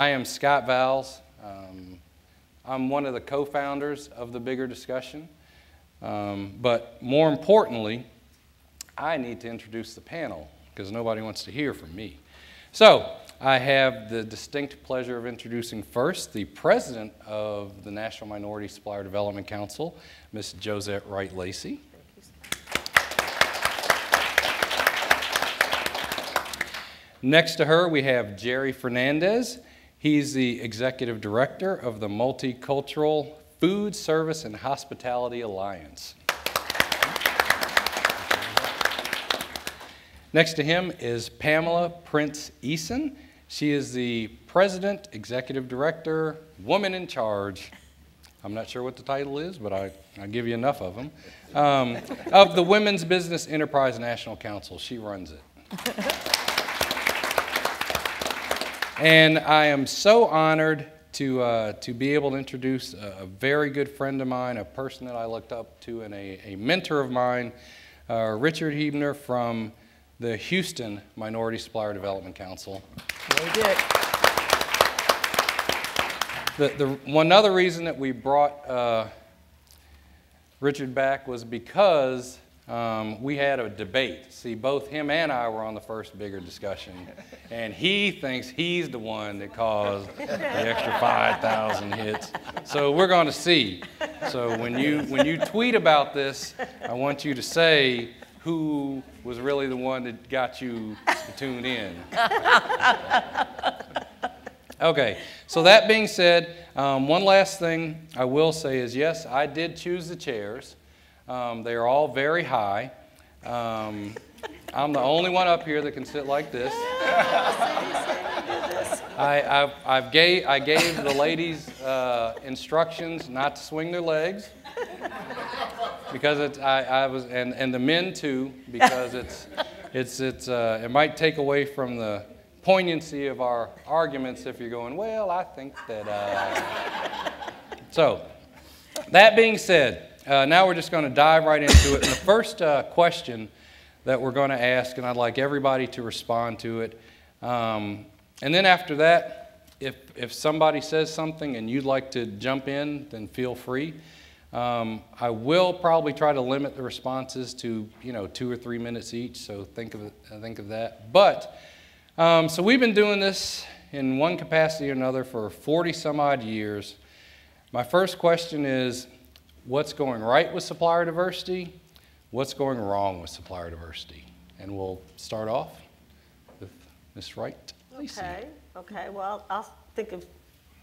I am Scott Vowles. I'm one of the co-founders of The Bigger Discussion. But more importantly, I need to introduce the panel because nobody wants to hear from me. So I have the distinct pleasure of introducing first the president of the National Minority Supplier Development Council, Ms. Josette Wright-Lacey. Next to her, we have Jerry Fernandez. He's the executive director of the Multicultural Food Service and Hospitality Alliance. Next to him is Pamela Prince Eason. She is the president, executive director, woman in charge. I'm not sure what the title is, but I'll give you enough of them. Of the Women's Business Enterprise National Council. She runs it. And I am so honored to be able to introduce a very good friend of mine, a person that I looked up to and a mentor of mine, Richard Huebner from the Houston Minority Supplier Development Council. Very good. One other reason that we brought Richard back was because we had a debate. See, both him and I were on the first Bigger Discussion, and he thinks he's the one that caused the extra 5,000 hits. So we're going to see. So when you tweet about this, I want you to say who was really the one that got you to tune in. Okay, so that being said, one last thing I will say is, yes, I did choose the chairs. They are all very high. I'm the only one up here that can sit like this. I gave the ladies instructions not to swing their legs because and the men too, because it might take away from the poignancy of our arguments if you're going, well, I think that. So that being said. Now we're just going to dive right into it. And the first question that we're going to ask, and I'd like everybody to respond to it. And then after that, if somebody says something and you'd like to jump in, then feel free. I will probably try to limit the responses to 2 or 3 minutes each, so think of that. But so we've been doing this in one capacity or another for 40 some odd years. My first question is, what's going right with supplier diversity? What's going wrong with supplier diversity? And we'll start off with Ms. Wright-Lacey. Okay. Well, I'll think of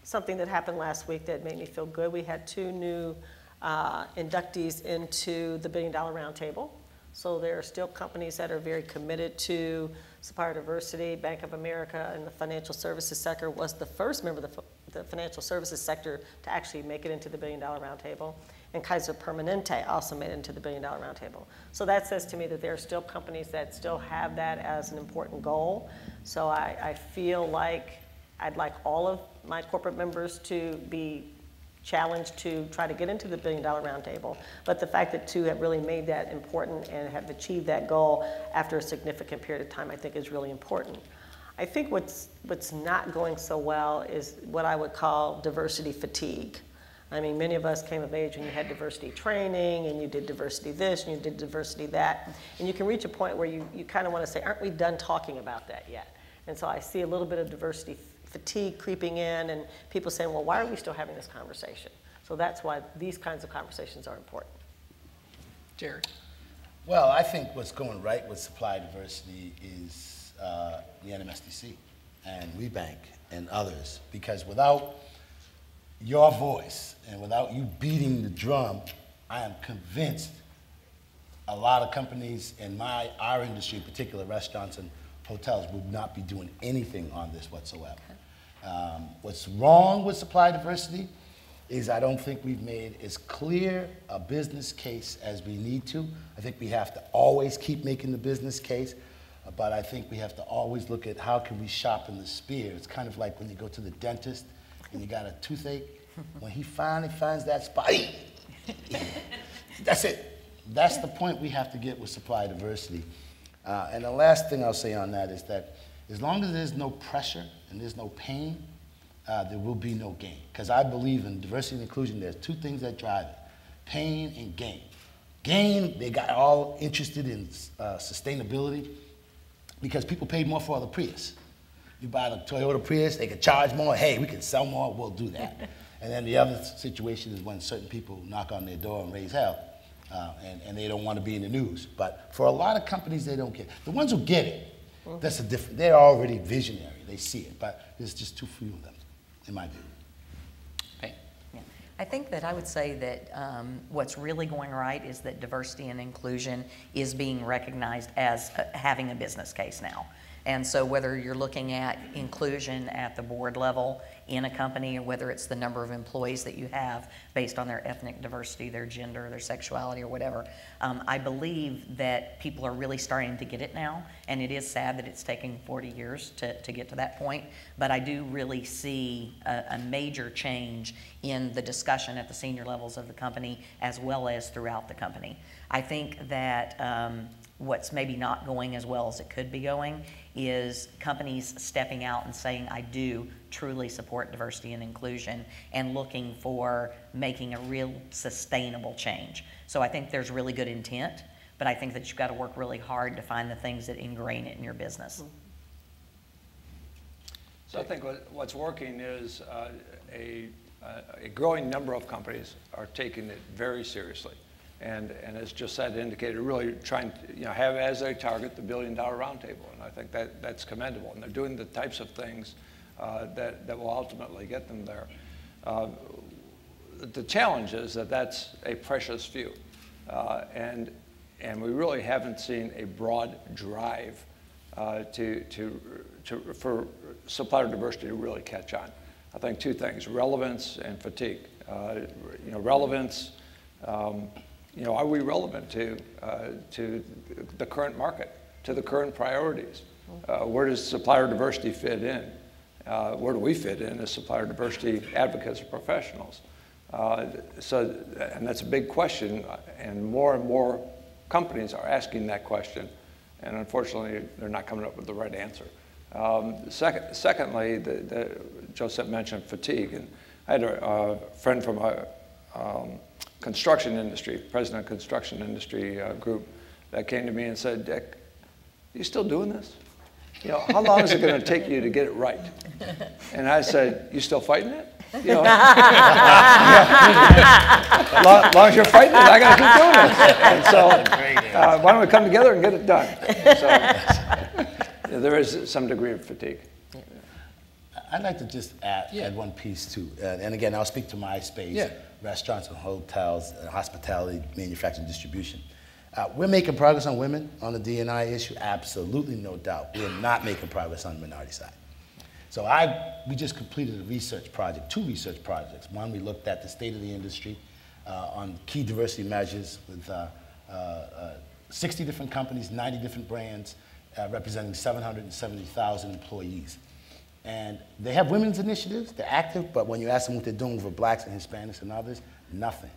something that happened last week that made me feel good. We had 2 new inductees into the $1 Billion Roundtable. So there are still companies that are very committed to supplier diversity. Bank of America in the financial services sector was the first member of the financial services sector to actually make it into the $1 Billion Roundtable. And Kaiser Permanente also made it into the $1 Billion Roundtable. So that says to me that there are still companies that still have that as an important goal. So I feel like I'd like all of my corporate members to be challenged to try to get into the $1 Billion Roundtable. But the fact that 2 have really made that important and have achieved that goal after a significant period of time, I think is really important. I think what's not going so well is what I would call diversity fatigue. I mean, many of us came of age when you had diversity training and you did diversity this and you did diversity that. And you can reach a point where you kind of want to say, aren't we done talking about that yet? And so I see a little bit of diversity fatigue creeping in and people saying, well, why are we still having this conversation? So that's why these kinds of conversations are important. Jared. Well, I think what's going right with supply diversity is the NMSDC and WeBank and others, because without your voice and without you beating the drum, I am convinced a lot of companies in our industry, in particular restaurants and hotels, would not be doing anything on this whatsoever. What's wrong with supply diversity is I don't think we've made as clear a business case as we need to. I think we have to always keep making the business case, but I think we have to always look at how can we sharpen the spear. It's kind of like when you go to the dentist and you got a toothache. When he finally finds that spot, that's it. That's the point we have to get with supply diversity. And the last thing I'll say on that is that as long as there's no pressure and there's no pain, there will be no gain. Because I believe in diversity and inclusion, there's two things that drive it, pain and gain. Gain, they got all interested in sustainability because people paid more for the Prius. You buy the Toyota Prius, they can charge more. Hey, we can sell more, we'll do that. And then the other situation is when certain people knock on their door and raise hell, and they don't want to be in the news. But for a lot of companies, they don't get it. The ones who get it, that's a different, they're already visionary, they see it, but there's just too few of them, in my view. Yeah. I think that I would say that what's really going right is that diversity and inclusion is being recognized as having a business case now. And so whether you're looking at inclusion at the board level in a company, or whether it's the number of employees that you have based on their ethnic diversity, their gender, their sexuality, or whatever, I believe that people are really starting to get it now. And it is sad that it's taking 40 years to get to that point. But I do really see a major change in the discussion at the senior levels of the company as well as throughout the company. I think that what's maybe not going as well as it could be going is companies stepping out and saying, I do truly support diversity and inclusion, and looking for making a real sustainable change. So I think there's really good intent, but I think that you've got to work really hard to find the things that ingrain it in your business. So I think what's working is a growing number of companies are taking it very seriously. And as Josette indicated, really trying to have as a target the $1 billion roundtable, and I think that's commendable. And they're doing the types of things that will ultimately get them there. The challenge is that that's a precious few, and we really haven't seen a broad drive for supplier diversity to really catch on. I think two things: relevance and fatigue. Relevance. Are we relevant to the current market, to the current priorities? Where does supplier diversity fit in? Where do we fit in as supplier diversity advocates or professionals? And that's a big question, and more companies are asking that question, and unfortunately, they're not coming up with the right answer. Secondly, Josette mentioned fatigue, and I had a friend from a construction industry, president of construction industry group, that came to me and said, Dick, are you still doing this? How long is it going to take you to get it right? And I said, you still fighting it? As long as you're fighting it, I got to keep doing it. And so why don't we come together and get it done? So there is some degree of fatigue. I'd like to just add one piece too. And again, I'll speak to my space, restaurants and hotels, hospitality, manufacturing, distribution. We're making progress on women on the D&I issue, absolutely no doubt. We're not making progress on the minority side. So we just completed a research project, 2 research projects. One, we looked at the state of the industry on key diversity measures with 60 different companies, 90 different brands, representing 770,000 employees. And they have women's initiatives, they're active, but when you ask them what they're doing for blacks and Hispanics and others, nothing.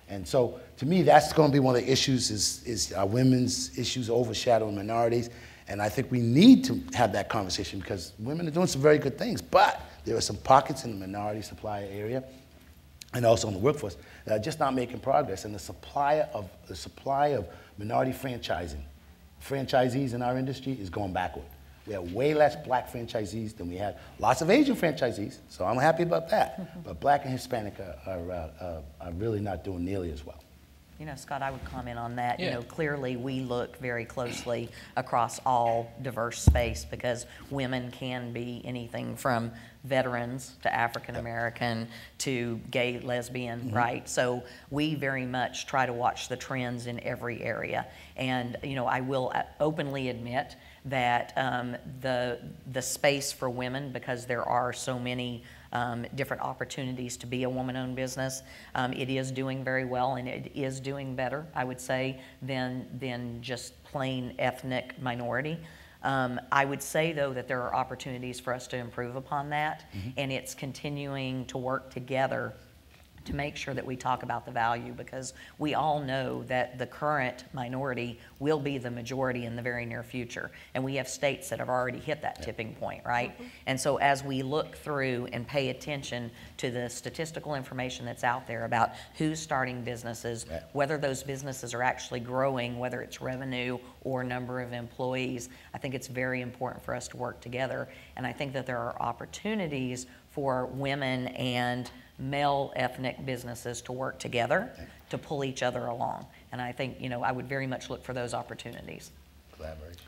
And so, to me, that's going to be one of the issues is women's issues overshadowing minorities. And I think we need to have that conversation because women are doing some very good things, but there are some pockets in the minority supplier area and also in the workforce that are just not making progress. And the supply of minority franchisees in our industry is going backward. We have way less black franchisees than we had. Lots of Asian franchisees, so I'm happy about that. But black and Hispanic are really not doing nearly as well. Scott, I would comment on that. Yeah. Clearly we look very closely across all diverse space because women can be anything from veterans to African American to gay, lesbian, right? So we very much try to watch the trends in every area. And, I will openly admit that the space for women, because there are so many different opportunities to be a woman-owned business, it is doing very well, and it is doing better, I would say, than just plain ethnic minority. I would say, though, that there are opportunities for us to improve upon that, and it's continuing to work together to make sure that we talk about the value, because we all know that the current minority will be the majority in the very near future. And we have states that have already hit that tipping point, right? And so as we look through and pay attention to the statistical information that's out there about who's starting businesses, whether those businesses are actually growing, whether it's revenue or number of employees, I think it's very important for us to work together. And I think that there are opportunities for women and male ethnic businesses to work together to pull each other along. And I think, I would very much look for those opportunities. Collaboration.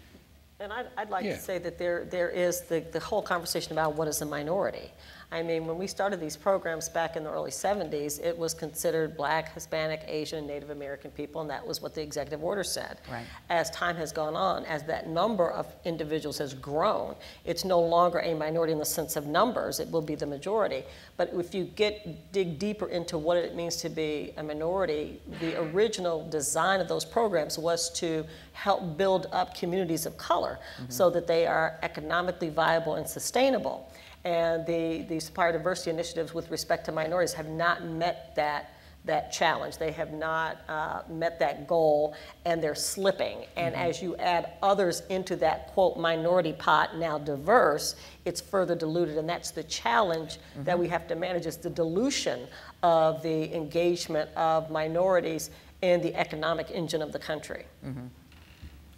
And I'd like to say that there is the whole conversation about what is a minority. I mean, when we started these programs back in the early 70s, it was considered Black, Hispanic, Asian, and Native American people, and that was what the executive order said. Right. As time has gone on, as that number of individuals has grown, it's no longer a minority in the sense of numbers, it will be the majority. But if you dig deeper into what it means to be a minority, the original design of those programs was to help build up communities of color so that they are economically viable and sustainable. And the supplier diversity initiatives with respect to minorities have not met that challenge. They have not met that goal, and they're slipping. And as you add others into that, quote, minority pot, now diverse, it's further diluted. And that's the challenge that we have to manage, is the dilution of the engagement of minorities in the economic engine of the country.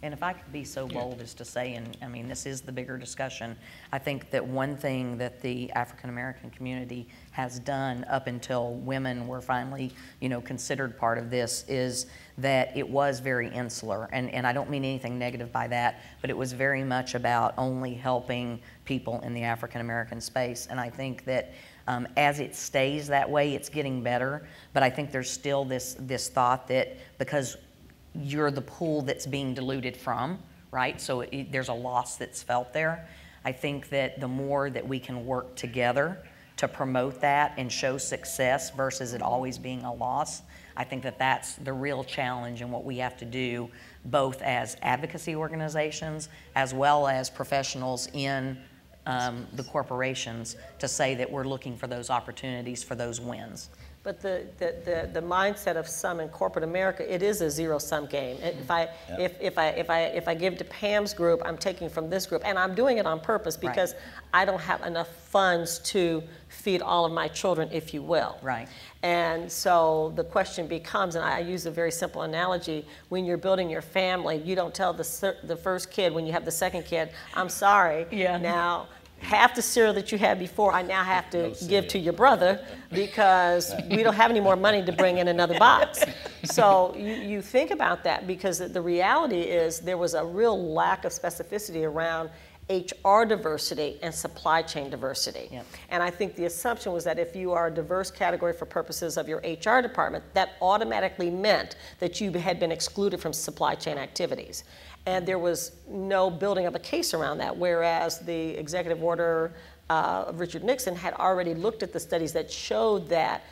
And if I could be so bold as to say, and I mean, this is the bigger discussion, I think that one thing that the African American community has done up until women were finally, considered part of this, is that it was very insular. And I don't mean anything negative by that, but it was very much about only helping people in the African American space. And I think that as it stays that way, it's getting better. But I think there's still this thought that because you're the pool that's being diluted from, right? So there's a loss that's felt there. I think that the more that we can work together to promote that and show success versus it always being a loss, I think that that's the real challenge and what we have to do, both as advocacy organizations as well as professionals in the corporations, to say that we're looking for those opportunities for those wins. But the mindset of some in corporate America, it is a zero-sum game. If I give to Pam's group, I'm taking from this group, and I'm doing it on purpose because I don't have enough funds to feed all of my children, if you will. Right. And so the question becomes, and I use a very simple analogy: when you're building your family, you don't tell the first kid when you have the second kid, "I'm sorry, now half the cereal that you had before, I now have to give to your brother because we don't have any more money to bring in another box." So you think about that, because the reality is there was a real lack of specificity around HR diversity and supply chain diversity. Yep. And I think the assumption was that if you are a diverse category for purposes of your HR department, that automatically meant that you had been excluded from supply chain activities. And there was no building of a case around that, whereas the executive order of Richard Nixon had already looked at the studies that showed that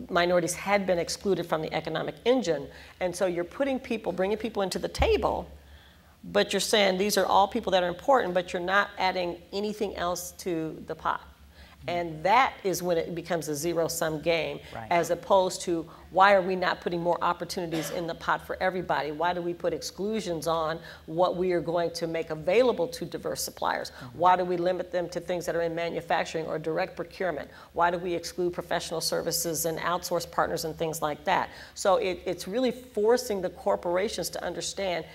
minorities had been excluded from the economic engine. And so you're bringing people into the table, but you're saying these are all people that are important, but you're not adding anything else to the pot. And that is when it becomes a zero-sum game, as opposed to, why are we not putting more opportunities in the pot for everybody? Why do we put exclusions on what we are going to make available to diverse suppliers? Why do we limit them to things that are in manufacturing or direct procurement? Why do we exclude professional services and outsource partners and things like that? So it's really forcing the corporations to understand,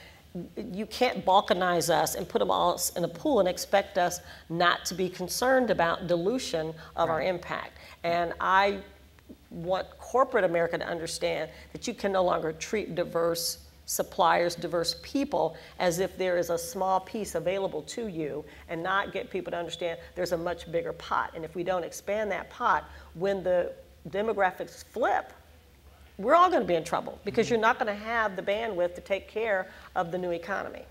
you can't balkanize us and put them all in a pool and expect us not to be concerned about dilution of our impact. And I want corporate America to understand that you can no longer treat diverse suppliers, diverse people, as if there is a small piece available to you, and not get people to understand there's a much bigger pot. And if we don't expand that pot, when the demographics flip, we're all going to be in trouble, because you're not going to have the bandwidth to take care of the new economy.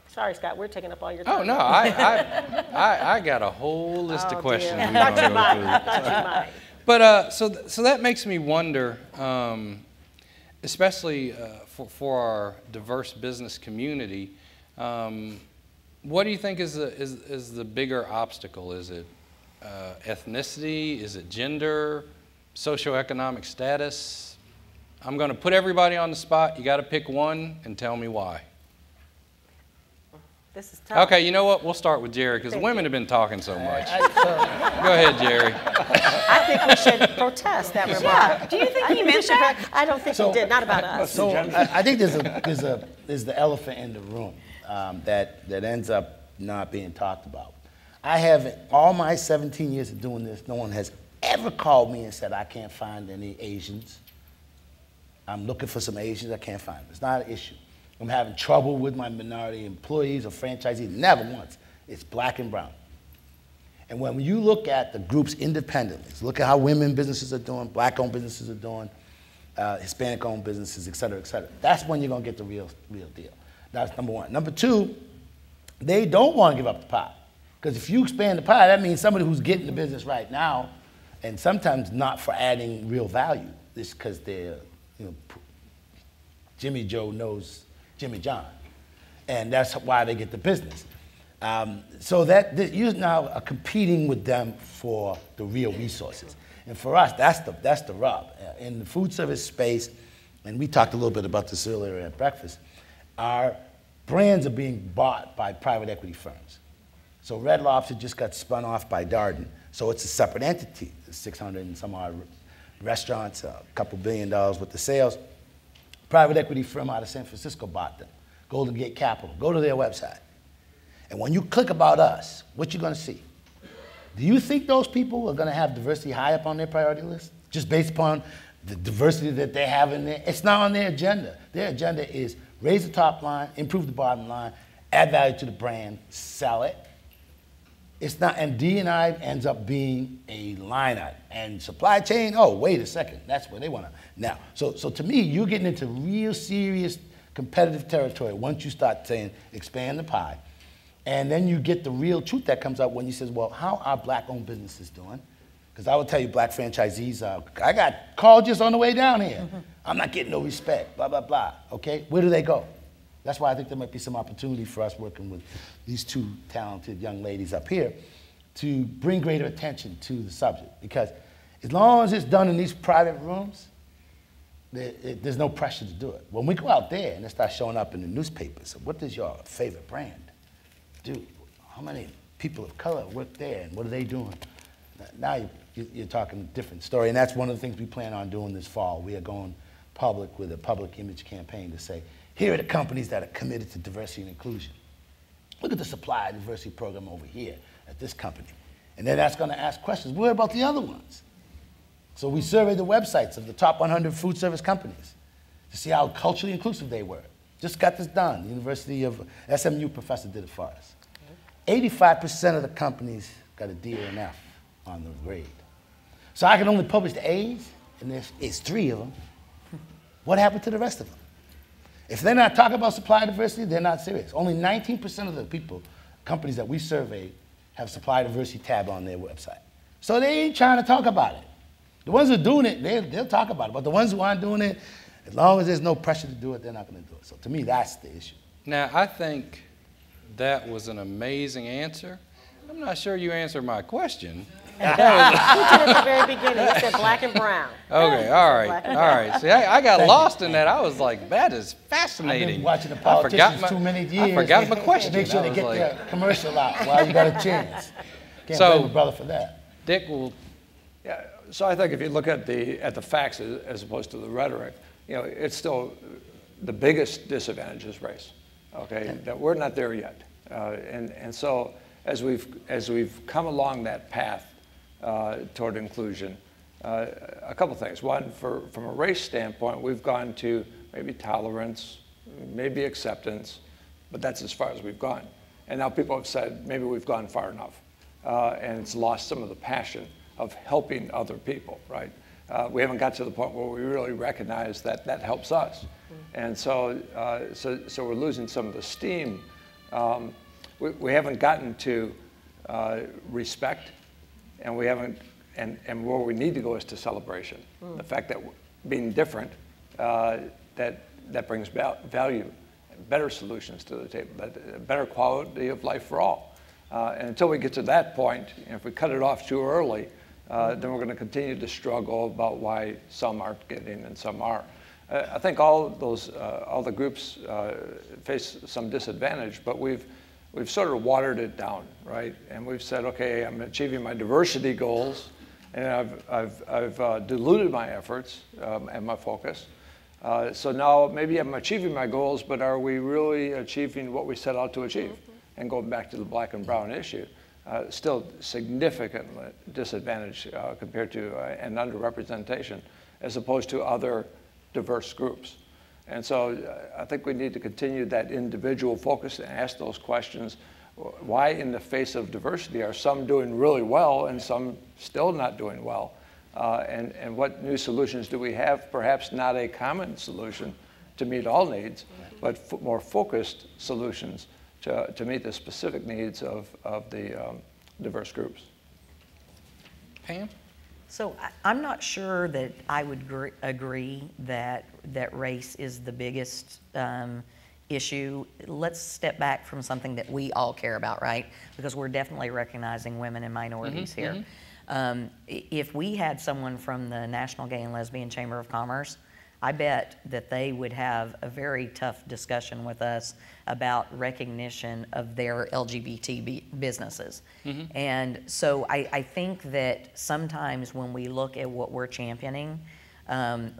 Sorry, Scott, we're taking up all your time. Oh, no, I got a whole list of questions. I thought you might. But so that makes me wonder, especially for our diverse business community, what do you think is the bigger obstacle? Is it ethnicity? Is it gender? socioeconomic status. I'm going to put everybody on the spot. You got to pick one and tell me why. This is tough. Okay, you know what? We'll start with Jerry because the women have been talking so much. Go ahead, Jerry. I think we should protest that remark. Do you think he meant that? I don't think he did, not about us. So I think there's the elephant in the room that ends up not being talked about. I haven't, all my 17 years of doing this, no one has ever called me and said, I can't find any Asians. I'm looking for some Asians, I can't find them. It's not an issue. I'm having trouble with my minority employees or franchisees, never once. It's black and brown. And when you look at the groups independently, look at how women businesses are doing, black-owned businesses are doing, Hispanic-owned businesses, et cetera, that's when you're gonna get the real deal. That's number one. Number two, they don't wanna give up the pie. Because if you expand the pie, that means somebody who's getting the business right now, and sometimes not for adding real value, it's because they're, Jimmy Joe knows Jimmy John, and that's why they get the business. So that you now are competing with them for the real resources, and for us, that's the rub. In the food service space, and we talked a little bit about this earlier at breakfast, our brands are being bought by private equity firms. So Red Lobster just got spun off by Darden, so it's a separate entity. There's 600 and some odd restaurants, a couple $1 billion worth of sales. Private equity firm out of San Francisco bought them. Golden Gate Capital. Go to their website. And when you click about us, what you're going to see? Do you think those people are going to have diversity high up on their priority list? Just based upon the diversity that they have in there? It's not on their agenda. Their agenda is raise the top line, improve the bottom line, add value to the brand, sell it. It's not, and D&I ends up being a line item. And supply chain, oh, wait a second, that's where they want to. Now, so to me, you're getting into real serious competitive territory once you start saying expand the pie. And then you get the real truth that comes up when you say, well, how are black-owned businesses doing? Because I will tell you, black franchisees, I got called just on the way down here. I'm not getting no respect, blah, blah, blah, okay? Where do they go? That's why I think there might be some opportunity for us working with these two talented young ladies up here to bring greater attention to the subject. Because as long as it's done in these private rooms, there's no pressure to do it. When we go out there and it starts showing up in the newspapers, so what is your favorite brand? Dude, how many people of color work there and what are they doing? Now you're talking a different story, and that's one of the things we plan on doing this fall. We are going public with a public image campaign to say, here are the companies that are committed to diversity and inclusion. Look at the Supplier diversity program over here at this company. And then that's going to ask questions, what about the other ones? So we surveyed the websites of the top 100 food service companies to see how culturally inclusive they were. Just got this done. The University of SMU professor did it for us. 85% of the companies got a D or an F on the grade. So I can only publish the A's, and it's 3 of them. What happened to the rest of them? If they're not talking about supplier diversity, they're not serious. Only 19% of the companies that we surveyed have supplier diversity tab on their website. So they ain't trying to talk about it. The ones who are doing it, they'll talk about it. But the ones who aren't doing it, as long as there's no pressure to do it, they're not going to do it. So to me, that's the issue. Now, I think that was an amazing answer. I'm not sure you answered my question. He did at the very beginning. He said black and brown. Okay, all right. See, I got lost in that. I was like, that is fascinating. I've been watching the politicians too many years. I forgot my question. Make sure they get their commercial out while you got a chance. Can't blame a brother for that. Dick will. Yeah. So I think if you look at the facts as opposed to the rhetoric, it's still the biggest disadvantage is race. Okay, that we're not there yet, and so as we've come along that path toward inclusion, a couple things. One, from a race standpoint, we've gone to maybe tolerance, maybe acceptance, but that's as far as we've gone. And now people have said maybe we've gone far enough, and it's lost some of the passion of helping other people, right? We haven't got to the point where we really recognize that helps us. And so we're losing some of the steam. We haven't gotten to respect, and we haven't, and where we need to go is to celebration. The fact that being different, that brings value, better solutions to the table, a better quality of life for all. And until we get to that point, if we cut it off too early, then we're going to continue to struggle about why some aren't getting and some are. I think all the groups face some disadvantage, but we've sort of watered it down, right? And we've said, okay, I'm achieving my diversity goals, and I've diluted my efforts and my focus. So now maybe I'm achieving my goals, but are we really achieving what we set out to achieve? And going back to the black and brown issue, still significant disadvantage compared to an underrepresentation as opposed to other diverse groups. And so I think we need to continue that individual focus and ask those questions. Why in the face of diversity are some doing really well and some still not doing well? And what new solutions do we have? Perhaps not a common solution to meet all needs, but more focused solutions to meet the specific needs of the diverse groups. Pam? So I'm not sure that I would agree that race is the biggest issue. Let's step back from something that we all care about, right? Because we're definitely recognizing women and minorities here. If we had someone from the National Gay and Lesbian Chamber of Commerce, I bet that they would have a very tough discussion with us about recognition of their LGBT businesses. And so I think that sometimes when we look at what we're championing,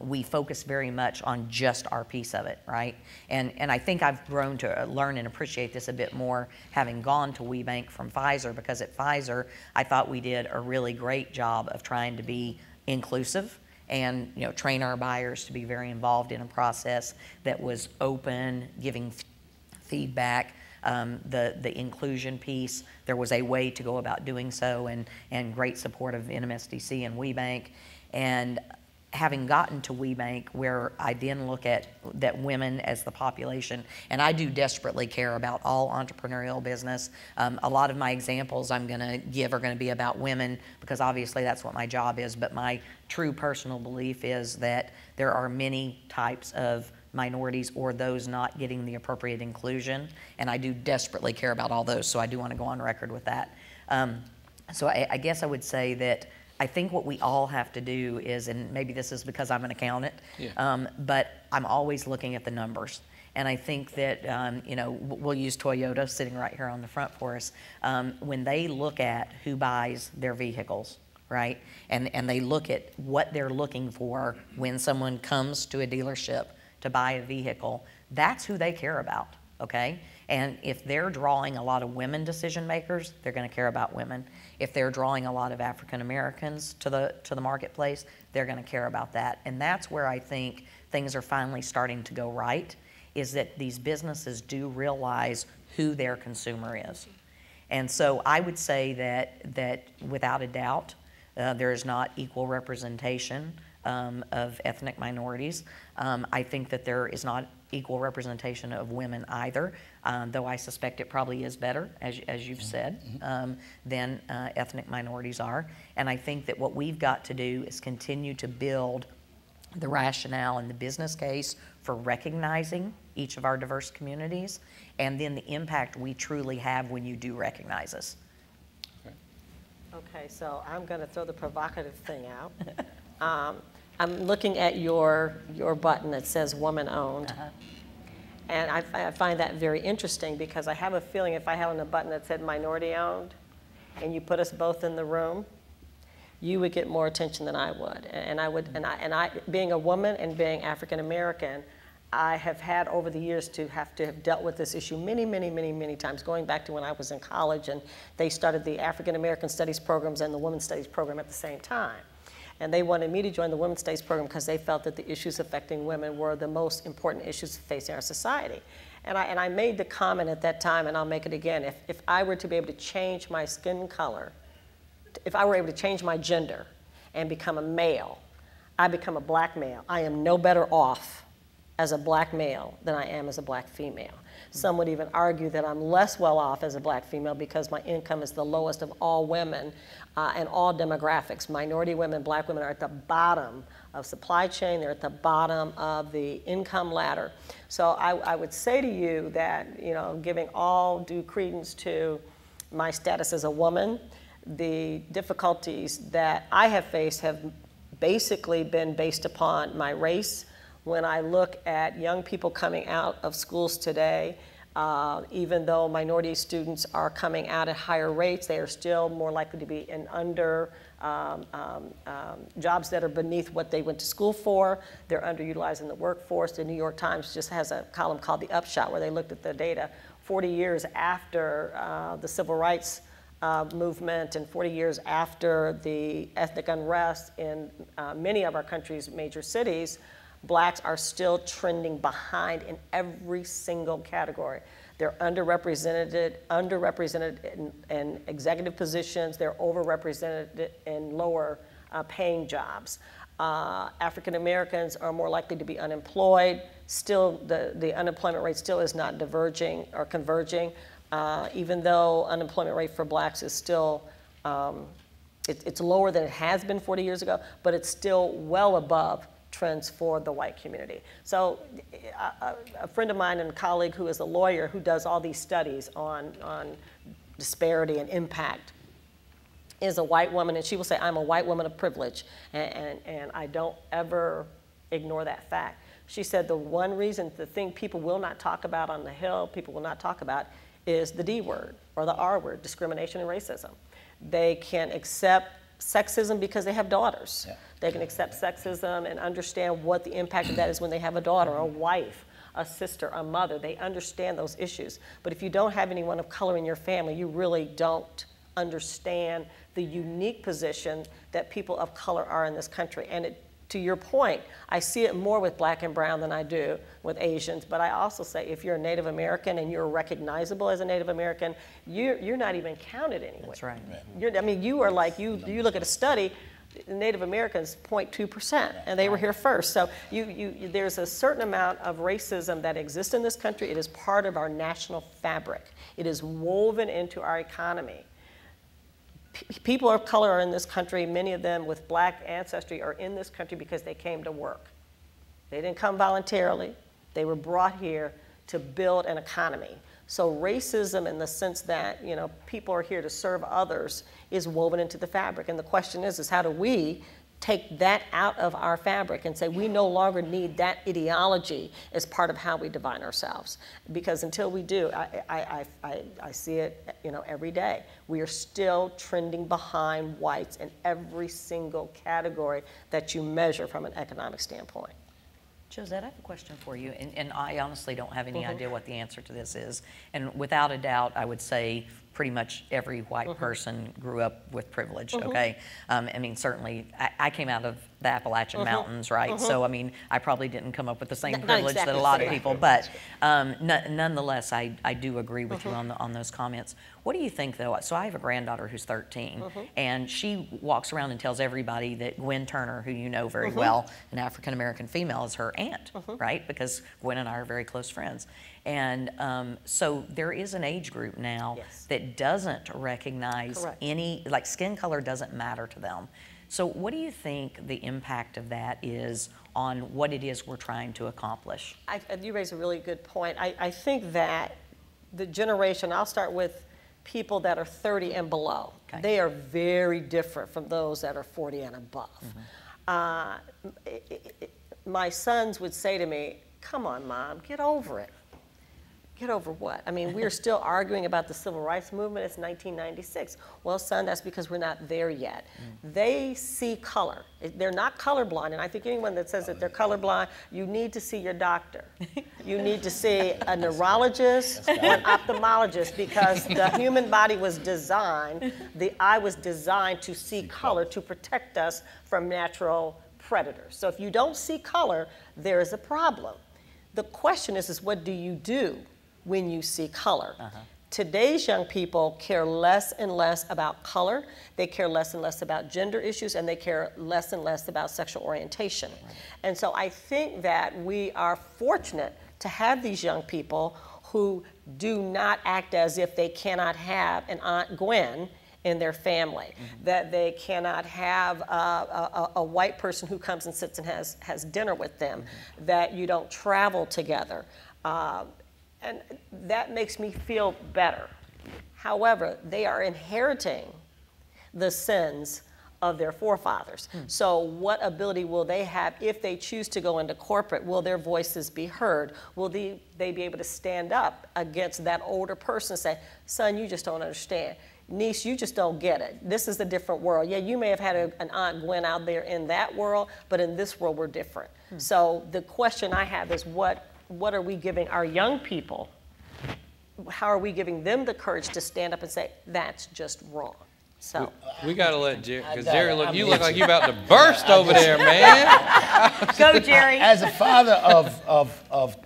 we focus very much on just our piece of it, right? And I think I've grown to learn and appreciate this a bit more having gone to WeBank from Pfizer, because at Pfizer, I thought we did a really great job of trying to be inclusive and train our buyers to be very involved in a process that was open, giving feedback. The inclusion piece, there was a way to go about doing so, and great support of NMSDC and WeBank. And having gotten to WeBank, where I then look at that women as the population, and I do desperately care about all entrepreneurial business. A lot of my examples I'm going to give are going to be about women, because obviously that's what my job is, but my true personal belief is that there are many types of minorities or those not getting the appropriate inclusion, and I do desperately care about all those, so I do want to go on record with that. So I guess I would say that I think what we all have to do is, and maybe this is because I'm an accountant, but I'm always looking at the numbers. And I think that, we'll use Toyota sitting right here on the front for us. When they look at who buys their vehicles, right, and they look at what they're looking for when someone comes to a dealership to buy a vehicle, that's who they care about, okay? And if they're drawing a lot of women decision makers, they're going to care about women. If they're drawing a lot of African Americans to the marketplace, they're going to care about that. And that's where I think things are finally starting to go right, is that these businesses do realize who their consumer is. And so I would say that without a doubt, there is not equal representation of ethnic minorities. I think that there is not equal representation of women either, though I suspect it probably is better, as you've said, than ethnic minorities are. And I think that what we've got to do is continue to build the rationale and the business case for recognizing each of our diverse communities, and then the impact we truly have when you do recognize us. Okay, so I'm going to throw the provocative thing out. I'm looking at your button that says woman owned. And I find that very interesting, because I have a feeling if I had on a button that said minority owned and you put us both in the room, you would get more attention than I would. And I being a woman and being African American, I have had over the years to have dealt with this issue many times, going back to when I was in college and they started the African American Studies programs and the Women's Studies program at the same time. And they wanted me to join the Women's Studies program because they felt that the issues affecting women were the most important issues facing our society. And I made the comment at that time, and I'll make it again, if I were to be able to change my skin color, if I were able to change my gender and become a male, I become a black male, I am no better off as a black male than I am as a black female. Some would even argue that I'm less well off as a black female because my income is the lowest of all women and all demographics. Minority women, black women are at the bottom of supply chain, they're at the bottom of the income ladder. So I would say to you that, giving all due credence to my status as a woman, the difficulties that I have faced have basically been based upon my race. When I look at young people coming out of schools today, even though minority students are coming out at higher rates, they are still more likely to be in jobs that are beneath what they went to school for. They're underutilized in the workforce. The New York Times just has a column called The Upshot, where they looked at the data 40 years after the civil rights movement and 40 years after the ethnic unrest in many of our country's major cities. Blacks are still trending behind in every single category. They're underrepresented in executive positions. They're overrepresented in lower paying jobs. African Americans are more likely to be unemployed. Still, the unemployment rate still is not diverging or converging, even though unemployment rate for blacks is still, it's lower than it has been 40 years ago, but it's still well above trends for the white community. So a friend of mine and a colleague who is a lawyer who does all these studies on disparity and impact is a white woman, and she will say, I'm a white woman of privilege, and I don't ever ignore that fact. She said the one reason, the thing people will not talk about on the Hill, people will not talk about, is the D word or the R word, discrimination and racism. They can accept sexism because they have daughters. Yeah. They can accept sexism and understand what the impact of that is when they have a daughter, a wife, a sister, a mother. They understand those issues. But if you don't have anyone of color in your family, you really don't understand the unique position that people of color are in this country. And to your point, I see it more with black and brown than I do with Asians, but I also say if you're a Native American and you're recognizable as a Native American, you're not even counted anyway. That's right. I mean, you are like, you look at a study, Native Americans 0.2%, and they were here first. So there's a certain amount of racism that exists in this country. It is part of our national fabric. It is woven into our economy. People of color are in this country, many of them with black ancestry are in this country because they came to work. They didn't come voluntarily. They were brought here to build an economy. So racism in the sense that, people are here to serve others is woven into the fabric. And the question is how do we take that out of our fabric and say we no longer need that ideology as part of how we define ourselves? Because until we do, I see it every day. We are still trending behind whites in every single category that you measure from an economic standpoint. Josette, I have a question for you, and I honestly don't have any idea what the answer to this is. And without a doubt, I would say pretty much every white person grew up with privilege, okay? I mean, certainly, I came out of the Appalachian Mountains, right? So, I mean, I probably didn't come up with the same privilege that a lot of people, but nonetheless, I do agree with you on those comments. What do you think, though? So I have a granddaughter who's 13, and she walks around and tells everybody that Gwen Turner, who you know very well, an African-American female, is her aunt, right? Because Gwen and I are very close friends. And so there is an age group now that doesn't recognize any, like skin color doesn't matter to them. So what do you think the impact of that is on what it is we're trying to accomplish? You raise a really good point. I think that the generation, I'll start with people that are 30 and below. Okay. They are very different from those that are 40 and above. My sons would say to me, come on, Mom, get over it. Get over what? I mean, we're still arguing about the civil rights movement. It's 1996. Well, son, that's because we're not there yet. They see color. They're not colorblind, and I think anyone that says that they're colorblind, you need to see your doctor. You need to see a neurologist or an ophthalmologist, because the human body was designed, the eye was designed to see color to protect us from natural predators. So if you don't see color, there is a problem. The question is what do you do when you see color? Today's young people care less and less about color. They care less and less about gender issues, and they care less and less about sexual orientation. And so I think that we are fortunate to have these young people who do not act as if they cannot have an Aunt Gwen in their family, that they cannot have a white person who comes and sits and has dinner with them, that you don't travel together. And that makes me feel better. However, they are inheriting the sins of their forefathers. So what ability will they have if they choose to go into corporate? Will their voices be heard? Will they be able to stand up against that older person and say, son, you just don't understand. Niece, you just don't get it. This is a different world. Yeah, you may have had an Aunt Gwen out there in that world, but in this world, we're different. So the question I have is what are we giving our young people? How are we giving them the courage to stand up and say, that's just wrong? So we got to let Jerry, because Jerry, you look like you're about to burst over there, man. Go, Jerry. As a father of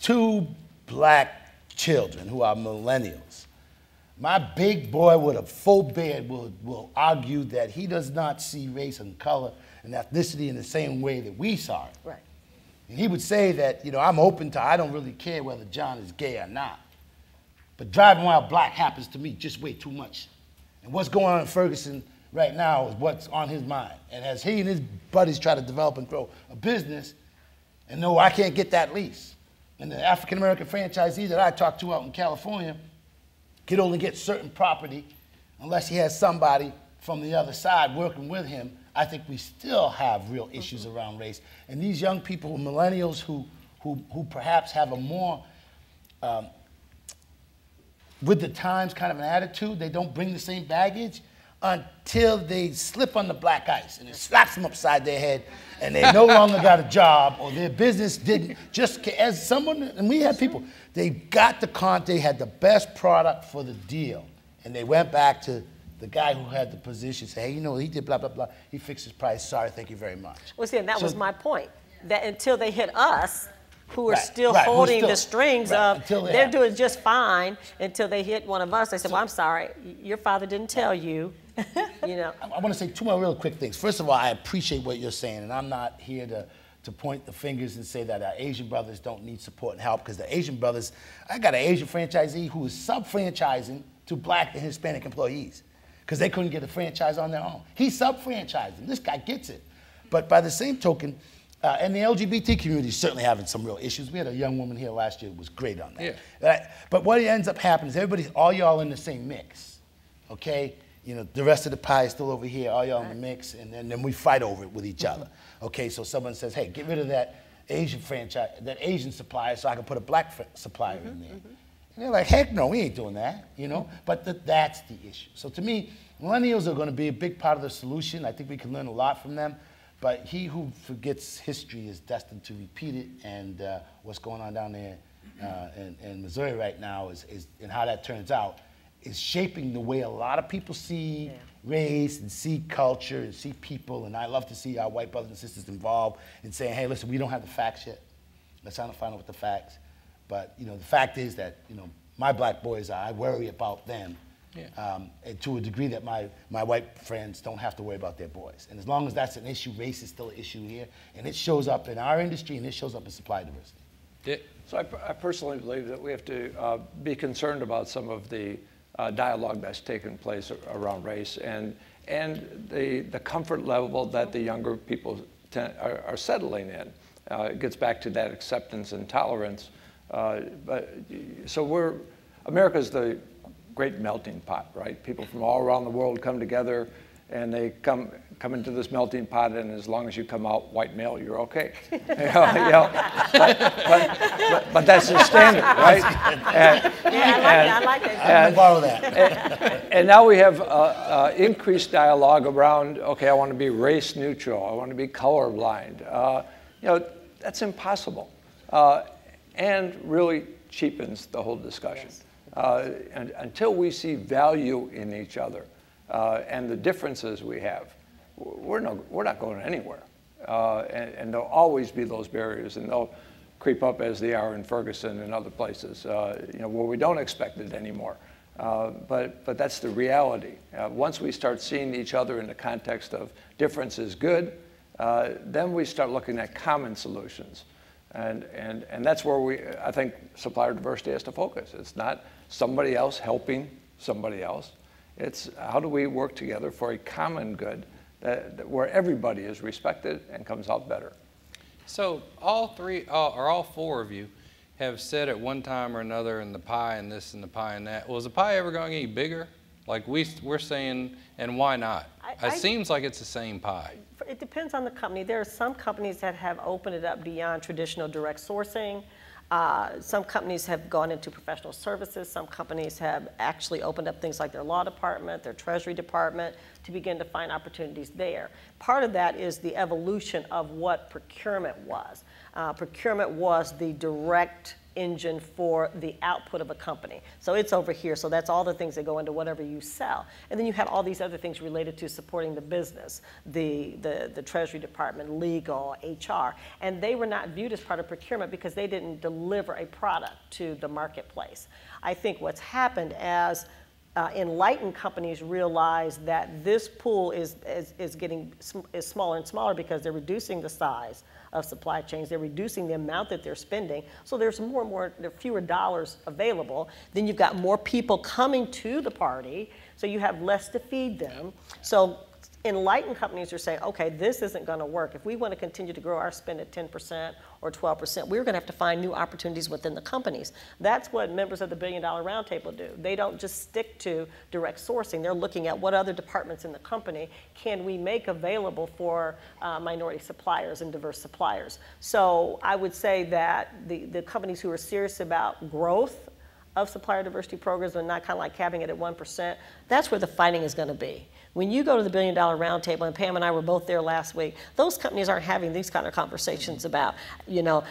2 black children who are millennials, my big boy with a full beard will argue that he does not see race and color and ethnicity in the same way that we saw it. right. And he would say that, I'm open to, I don't really care whether John is gay or not. But driving while black happens to me just way too much. And what's going on in Ferguson right now is what's on his mind. And as he and his buddies try to develop and grow a business, and no, I can't get that lease. And the African-American franchisees that I talk to out in California can only get certain property unless he has somebody from the other side working with him. I think we still have real issues around race. And these young people, millennials who perhaps have a more with the times kind of an attitude, they don't bring the same baggage until they slip on the black ice and it slaps them upside their head and they no longer got a job or their business didn't, just as someone, and we had people, they got they had the best product for the deal and they went back to the guy who had the position, say, hey, he did blah, blah, blah, he fixed his price, sorry, thank you very much. Well, see, and that was my point, that until they hit us, who are still holding the strings of, they're doing just fine until they hit one of us. They said, well, I'm sorry, your father didn't tell you, I want to say 2 more real quick things. First of all, I appreciate what you're saying, and I'm not here to point the fingers and say that our Asian brothers don't need support and help, because the Asian brothers, I got an Asian franchisee who is sub-franchising to black and Hispanic employees because they couldn't get a franchise on their own. He's sub-franchising. This guy gets it. But by the same token, and the LGBT community is certainly having some real issues. We had a young woman here last year who was great on that. Yeah. But what ends up happening is all y'all in the same mix, okay? The rest of the pie is still over here, all y'all in the mix, and then we fight over it with each other. Okay, so someone says, hey, get rid of that Asian franchise, that Asian supplier so I can put a black supplier in there. And they're like, heck no, we ain't doing that, But that's the issue. So to me, millennials are going to be a big part of the solution. I think we can learn a lot from them. But he who forgets history is destined to repeat it, and what's going on down there in Missouri right now and how that turns out is shaping the way a lot of people see race and see culture and see people, and I love to see our white brothers and sisters involved in saying, hey, listen, we don't have the facts yet. Let's try to find out what the facts. But the fact is that my black boys, I worry about them. And to a degree that my white friends don't have to worry about their boys. And as long as that's an issue, race is still an issue here, and it shows up in our industry, and it shows up in supply diversity. So I personally believe that we have to be concerned about some of the dialogue that's taken place around race and the comfort level that the younger people are settling in. It gets back to that acceptance and tolerance. America's the great melting pot, right? People from all around the world come together, and they come into this melting pot, and as long as you come out white male, you're okay. But that's the standard, right? I like that. I'm going to borrow that. And now we have increased dialogue around, okay, I want to be race neutral, I want to be colorblind. That's impossible, and really cheapens the whole discussion. And until we see value in each other and the differences we have, we're not going anywhere. And there'll always be those barriers, and they'll creep up as they are in Ferguson and other places, where we don't expect it anymore. But that's the reality. Once we start seeing each other in the context of difference is good, then we start looking at common solutions. And that's where I think supplier diversity has to focus. It's not somebody else helping somebody else. It's how do we work together for a common good where everybody is respected and comes out better. So all 4 of you have said at one time or another in the pie and this and the pie and that, was the pie ever going to get bigger? Like we're saying, and why not? It seems like it's the same pie. It depends on the company. There are some companies that have opened it up beyond traditional direct sourcing. Some companies have gone into professional services. Some companies have actually opened up things like their law department, their treasury department, to begin to find opportunities there. Part of that is the evolution of what procurement was. Procurement was the direct engine for the output of a company. So it's over here. So that's all the things that go into whatever you sell. And then you had all these other things related to supporting the business, the Treasury Department, legal, HR. And they were not viewed as part of procurement because they didn't deliver a product to the marketplace. I think what's happened as enlightened companies realize that this pool is getting smaller and smaller because they're reducing the size of supply chains. They're reducing the amount that they're spending. So there are fewer dollars available. Then you've got more people coming to the party, so you have less to feed them. So enlightened companies are saying, okay, this isn't going to work. If we want to continue to grow our spend at 10% or 12%, we're going to have to find new opportunities within the companies. That's what members of the $1 Billion Roundtable do. They don't just stick to direct sourcing. They're looking at what other departments in the company can we make available for minority suppliers and diverse suppliers. So I would say that the companies who are serious about growth of supplier diversity programs and not kind of like capping it at 1%, that's where the fighting is going to be. When you go to the $1 Billion Roundtable, and Pam and I were both there last week, those companies aren't having these kind of conversations about, you know,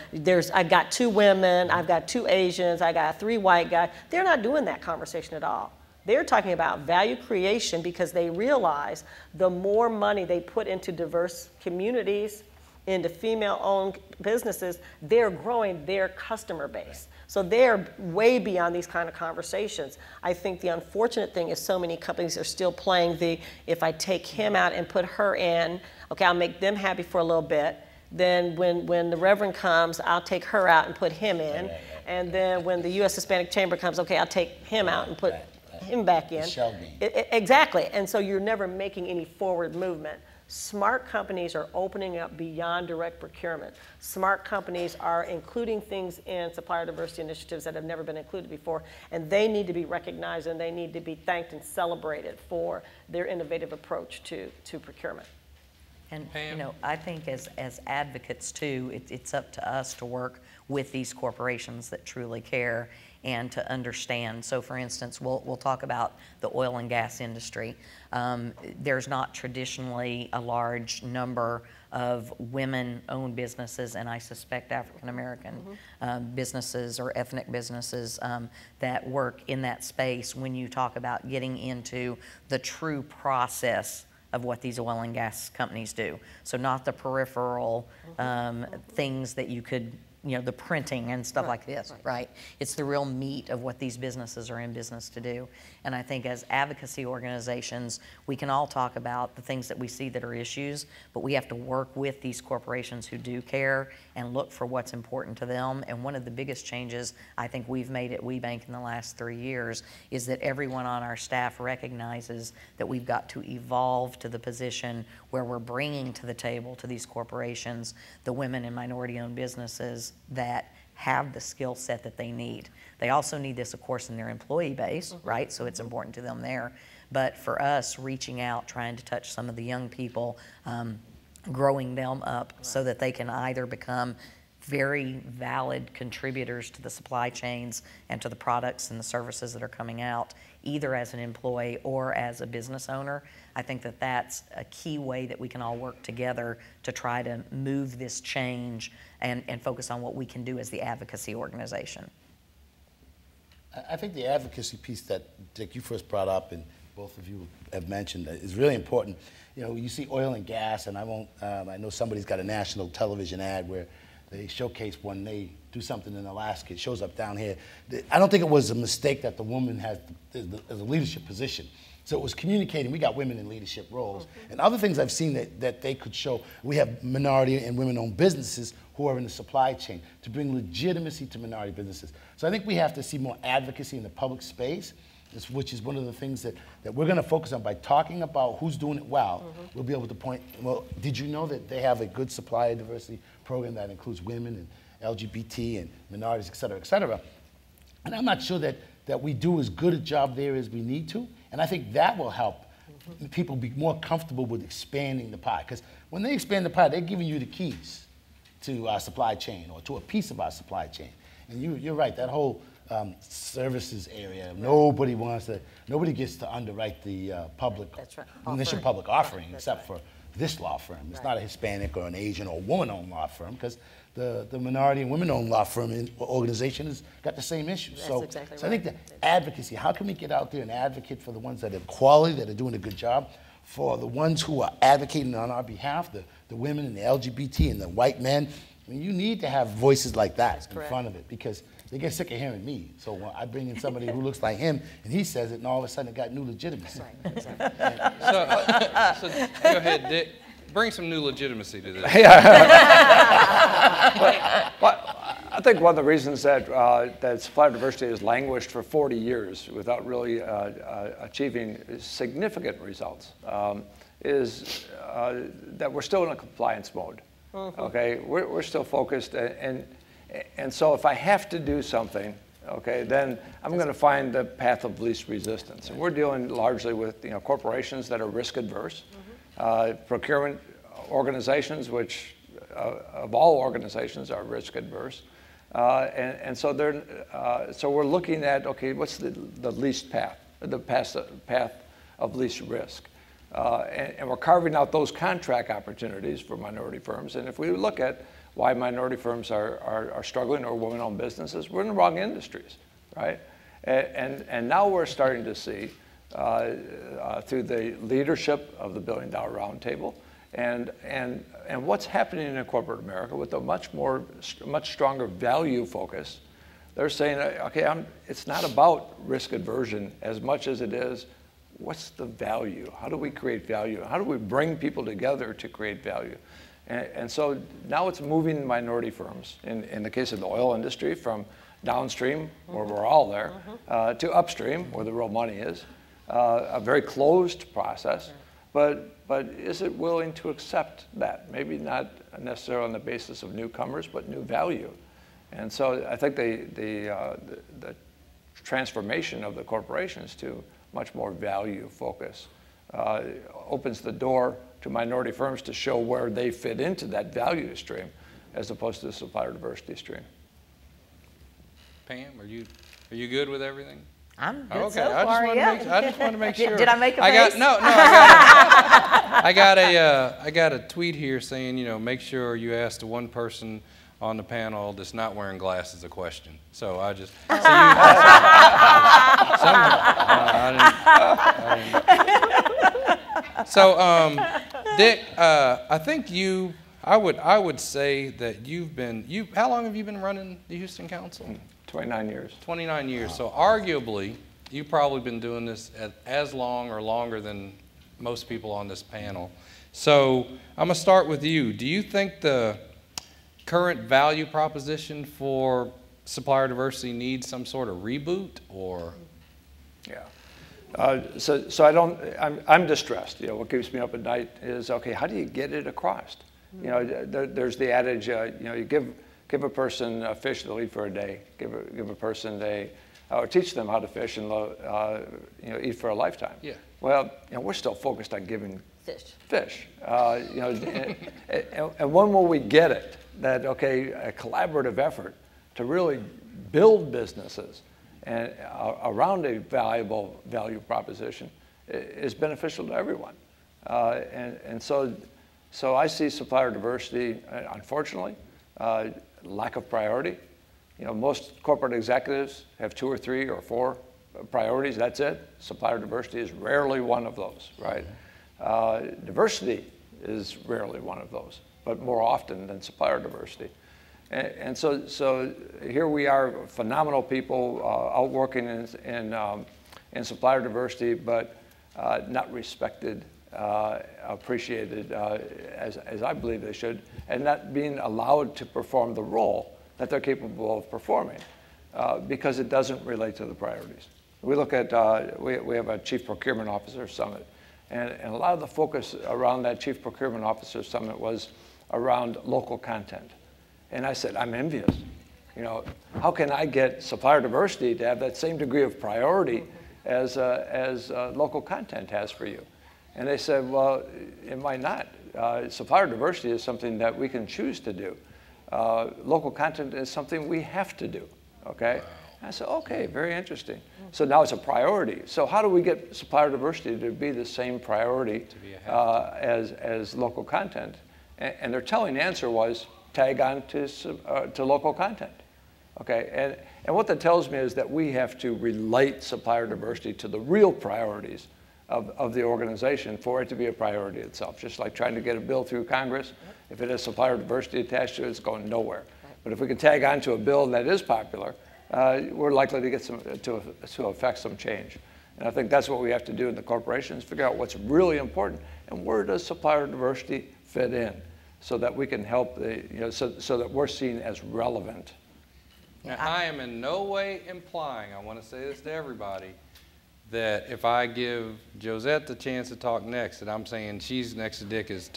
I've got 2 women, I've got 2 Asians, I got 3 white guys. They're not doing that conversation at all. They're talking about value creation because they realize the more money they put into diverse communities, into female-owned businesses, they're growing their customer base. So they're way beyond these kind of conversations. I think the unfortunate thing is so many companies are still playing if I take him out and put her in, okay, I'll make them happy for a little bit. Then when the Reverend comes, I'll take her out and put him in. And then when the U.S. Hispanic Chamber comes, okay, I'll take him out and put him back in. Exactly. And so you're never making any forward movement. Smart companies are opening up beyond direct procurement. Smart companies are including things in supplier diversity initiatives that have never been included before, and they need to be recognized and they need to be thanked and celebrated for their innovative approach to procurement. And you know, I think as advocates too, it's up to us to work with these corporations that truly care and to understand. So for instance, we'll talk about the oil and gas industry. There's not traditionally a large number of women-owned businesses, and I suspect African-American businesses or ethnic businesses that work in that space when you talk about getting into the true process of what these oil and gas companies do. So not the peripheral things that you could, you know, the printing and stuff like this, right? It's the real meat of what these businesses are in business to do. And I think as advocacy organizations, we can all talk about the things that we see that are issues, but we have to work with these corporations who do care and look for what's important to them. And one of the biggest changes I think we've made at WeBank in the last 3 years is that everyone on our staff recognizes that we've got to evolve to the position where we're bringing to the table to these corporations the women and minority-owned businesses that have the skill set that they need. They also need this, of course, in their employee base, right? So it's important to them there. But for us, reaching out, trying to touch some of the young people, growing them up so that they can either become very valid contributors to the supply chains and to the products and the services that are coming out, either as an employee or as a business owner. I think that that's a key way that we can all work together to try to move this change and focus on what we can do as the advocacy organization. I think the advocacy piece that, Dick, you first brought up and both of you have mentioned is really important. You know, you see oil and gas, and I know somebody's got a national television ad where they showcase when they do something in Alaska, it shows up down here. I don't think it was a mistake that the woman has a leadership position. So it was communicating, we got women in leadership roles. And other things I've seen that they could show, we have minority and women-owned businesses who are in the supply chain to bring legitimacy to minority businesses. So I think we have to see more advocacy in the public space, which is one of the things that we're gonna focus on by talking about who's doing it well. We'll be able to point, well, did you know that they have a good supplier diversity program that includes women and LGBT and minorities, et cetera, et cetera. And I'm not sure that we do as good a job there as we need to. And I think that will help people be more comfortable with expanding the pie. Because when they expand the pie, they're giving you the keys to our supply chain or to a piece of our supply chain. And you're right, that whole services area, nobody gets to underwrite the public, initial public offering except for this law firm. It's not a Hispanic or an Asian or woman-owned law firm, because the minority and women-owned law firm organization has got the same issues. So I think the advocacy, how can we get out there and advocate for the ones that have quality, that are doing a good job, for the ones who are advocating on our behalf, the women and the LGBT and the white men. I mean, you need to have voices like that in front of it, because they get sick of hearing me. So when I bring in somebody who looks like him, and he says it, and all of a sudden it got new legitimacy. So go ahead, Dick. Bring some new legitimacy to this. But I think one of the reasons that that supplier diversity has languished for 40 years without really achieving significant results is that we're still in a compliance mode. Okay, we're still focused, and so if I have to do something, okay, then I'm going to find the path of least resistance. And we're dealing largely with corporations that are risk adverse, procurement organizations, which of all organizations are risk adverse, and so so we're looking at, okay, what's the least path, the path of least risk. And we're carving out those contract opportunities for minority firms. And if we look at why minority firms are struggling, or women-owned businesses, we're in the wrong industries, right? And now we're starting to see, through the leadership of the $1 Billion Roundtable, and what's happening in corporate America with a much stronger value focus, they're saying, okay, it's not about risk aversion as much as it is, what's the value? How do we create value? How do we bring people together to create value? And so now it's moving minority firms, in the case of the oil industry, from downstream, where we're all there, to upstream, where the real money is. A very closed process, but is it willing to accept that? Maybe not necessarily on the basis of newcomers, but new value. And so I think the transformation of the corporations to much more value focus opens the door to minority firms to show where they fit into that value stream, as opposed to the supplier diversity stream. Pam, are you good with everything? I'm good Okay, so far, I just want to make sure. Did I make a face? I got a tweet here saying, make sure you ask the one person on the panel that's not wearing glasses a question. So I just, Dick, I think I would say that how long have you been running the Houston Council? 29 years. 29 years. So arguably, you've probably been doing this as long or longer than most people on this panel. So I'm going to start with you. Do you think the current value proposition for supplier diversity needs some sort of reboot, or? Yeah. So I'm distressed. What keeps me up at night is, okay, how do you get it across? There's the adage, you give a person a fish they'll eat for a day. Give a person or teach them how to fish and eat for a lifetime. Yeah. Well, we're still focused on giving fish. And when will we get it? That, okay, a collaborative effort to really build businesses and around a valuable value proposition is beneficial to everyone. And so I see supplier diversity, unfortunately, lack of priority. Most corporate executives have 2 or 3 or 4 priorities, that's it. Supplier diversity is rarely one of those, right? Diversity is rarely one of those, but more often than supplier diversity. And so here we are, phenomenal people out working in supplier diversity, but not respected, appreciated as I believe they should, and not being allowed to perform the role that they're capable of performing, because it doesn't relate to the priorities. We look at, we have a Chief Procurement Officer Summit, and a lot of the focus around that Chief Procurement Officer Summit was around local content. And I said, I'm envious. How can I get supplier diversity to have that same degree of priority as local content has for you? And they said, well, it might not. Supplier diversity is something that we can choose to do. Local content is something we have to do, okay? I said, okay, very interesting. So now it's a priority. So how do we get supplier diversity to be the same priority as local content? And their telling answer was tag on to local content, okay? And what that tells me is that we have to relate supplier diversity to the real priorities of the organization for it to be a priority itself. Just like trying to get a bill through Congress, if it has supplier diversity attached to it, it's going nowhere. But if we can tag on to a bill that is popular, we're likely to get to affect some change. And I think that's what we have to do in the corporations, figure out what's really important and where does supplier diversity fit in so that we can help, so that we're seen as relevant. Now, I am in no way implying, I want to say this to everybody, that if I give Josette the chance to talk next, that I'm saying she's next to Dick as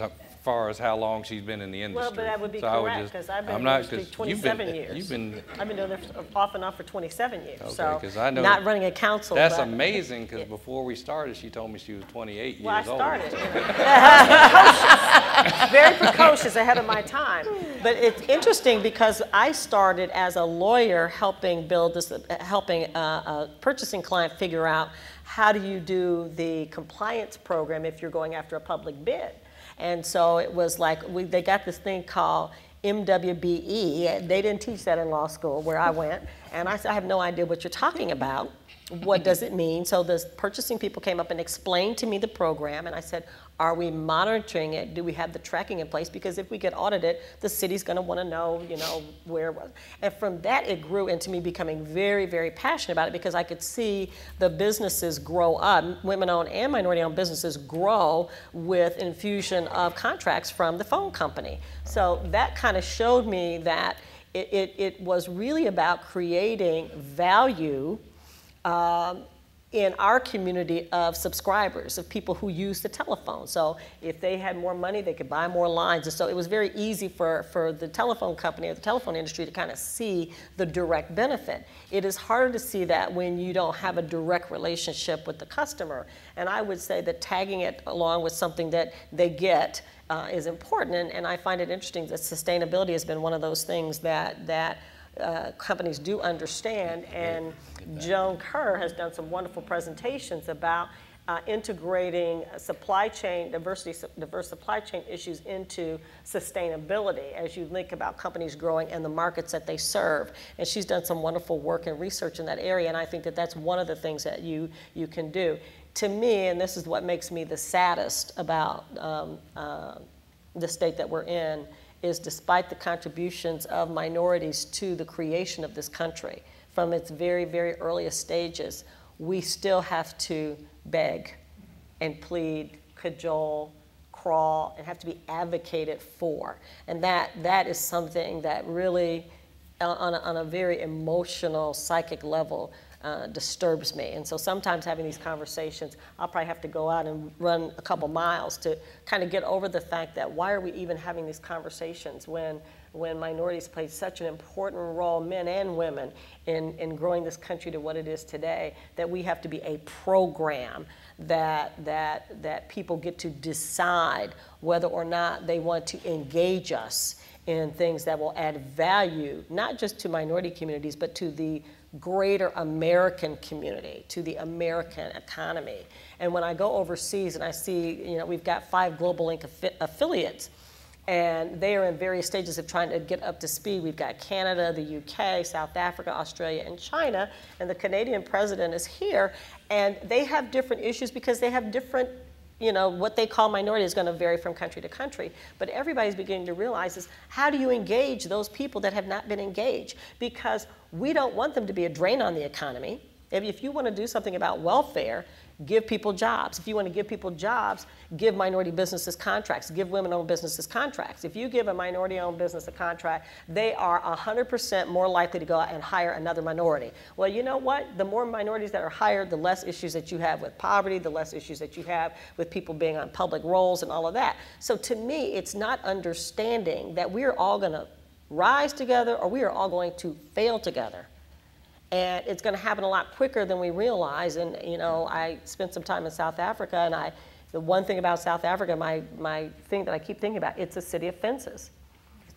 far as how long she's been in the industry. Well, but that would be so correct, because I've been in the industry 27 years. I've been doing this off and on for 27 years. Okay, so 'cause I know not running a council. That's but amazing, because before we started, she told me she was 28 well, years old. I started. Very precocious, ahead of my time. But it's interesting because I started as a lawyer helping build this, helping a purchasing client figure out how do you do the compliance program if you're going after a public bid. And so it was like, they got this thing called MWBE. They didn't teach that in law school where I went. And I said, I have no idea what you're talking about. What does it mean? So the purchasing people came up and explained to me the program. And I said, are we monitoring it? Do we have the tracking in place? Because if we get audited, the city's going to want to know, where it was. And from that, it grew into me becoming very, very passionate about it because I could see the businesses grow up, women-owned and minority-owned businesses grow with infusion of contracts from the phone company. So that kind of showed me that it was really about creating value in our community of subscribers, of people who use the telephone. So if they had more money, they could buy more lines. And so it was very easy for the telephone company or the telephone industry to kind of see the direct benefit. It is harder to see that when you don't have a direct relationship with the customer. And I would say that tagging it along with something that they get is important. And I find it interesting that sustainability has been one of those things that companies do understand, and Joan Kerr has done some wonderful presentations about integrating supply chain, diverse supply chain issues into sustainability as you think about companies growing and the markets that they serve. And she's done some wonderful work and research in that area, and I think that that's one of the things that you can do. To me, and this is what makes me the saddest about the state that we're in, is despite the contributions of minorities to the creation of this country, from its very, very earliest stages, we still have to beg and plead, cajole, crawl, and have to be advocated for. And that is something that really, on a very emotional, psychic level, disturbs me. And so sometimes having these conversations, I'll probably have to go out and run a couple miles to kind of get over the fact that why are we even having these conversations when minorities play such an important role, men and women, in growing this country to what it is today, that we have to be a program that people get to decide whether or not they want to engage us in things that will add value, not just to minority communities, but to the greater American community, to the American economy. And when I go overseas and I see, we've got 5 Global Link affiliates, and they are in various stages of trying to get up to speed. We've got Canada, the UK, South Africa, Australia, and China, and the Canadian president is here, and they have different issues because they have different, what they call minority is going to vary from country to country. But everybody's beginning to realize is how do you engage those people that have not been engaged? Because we don't want them to be a drain on the economy. If you want to do something about welfare, give people jobs. If you want to give people jobs, give minority businesses contracts, give women-owned businesses contracts. If you give a minority-owned business a contract, they are 100% more likely to go out and hire another minority. Well, you know what? The more minorities that are hired, the less issues that you have with poverty, the less issues that you have with people being on public roles and all of that. So to me, it's not understanding that we are all going to rise together or we are all going to fail together. And it's going to happen a lot quicker than we realize. And, you know, I spent some time in South Africa, and the one thing about South Africa, my thing that I keep thinking about, it's a city of fences.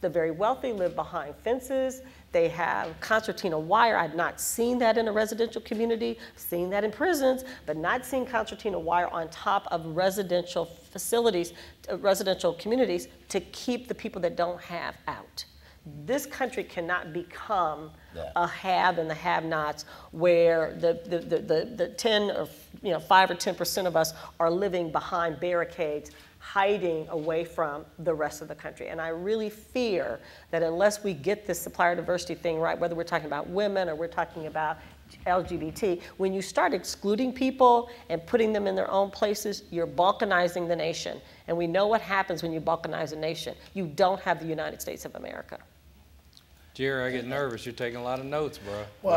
The very wealthy live behind fences. They have concertina wire. I've not seen that in a residential community. I've seen that in prisons, but not seen concertina wire on top of residential facilities, residential communities to keep the people that don't have out. This country cannot become a have and the have-nots where the 10 or 5 or 10% of us are living behind barricades, hiding away from the rest of the country. And I really fear that unless we get this supplier diversity thing right, whether we're talking about women or we're talking about LGBT, when you start excluding people and putting them in their own places, you're balkanizing the nation. And we know what happens when you balkanize a nation. You don't have the United States of America. Jerry, I get nervous. You're taking a lot of notes, bro. Well,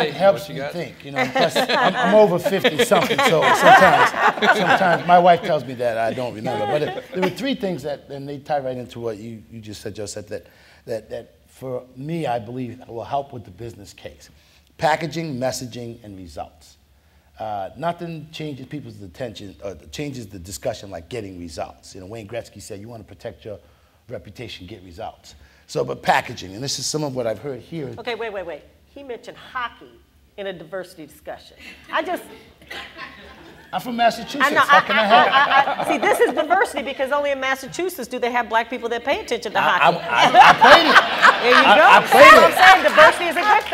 it helps me think. You know, plus I'm over 50-something, so sometimes my wife tells me that I don't remember. But there were three things that, and they tie right into what you just said, Joe, said that for me, I believe will help with the business case. Packaging, messaging, and results. Nothing changes people's attention, or changes the discussion like getting results. You know, Wayne Gretzky said, you want to protect your reputation, get results. So, but packaging, and this is some of what I've heard here. Okay, wait. He mentioned hockey in a diversity discussion. I'm from Massachusetts. How can I help? See, this is diversity because only in Massachusetts do they have black people that pay attention to hockey. I played it. There you go. I played it. I'm saying diversity is a good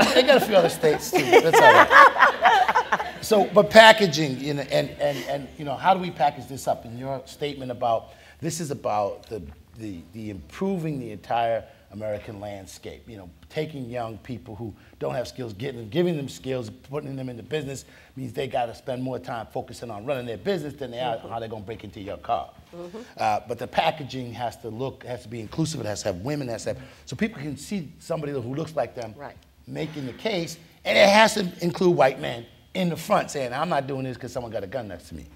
thing. They got a few other states too. That's all right. So, but packaging, you know, and you know, how do we package this up? In your statement about this is about the improving the entire American landscape. You know, taking young people who don't have skills, giving them skills, putting them into business means they got to spend more time focusing on running their business than they are how they're going to break into your car. But the packaging has to be inclusive. It has to have women. It has to have, so people can see somebody who looks like them making the case, and it has to include white men in the front saying, "I'm not doing this because someone got a gun next to me."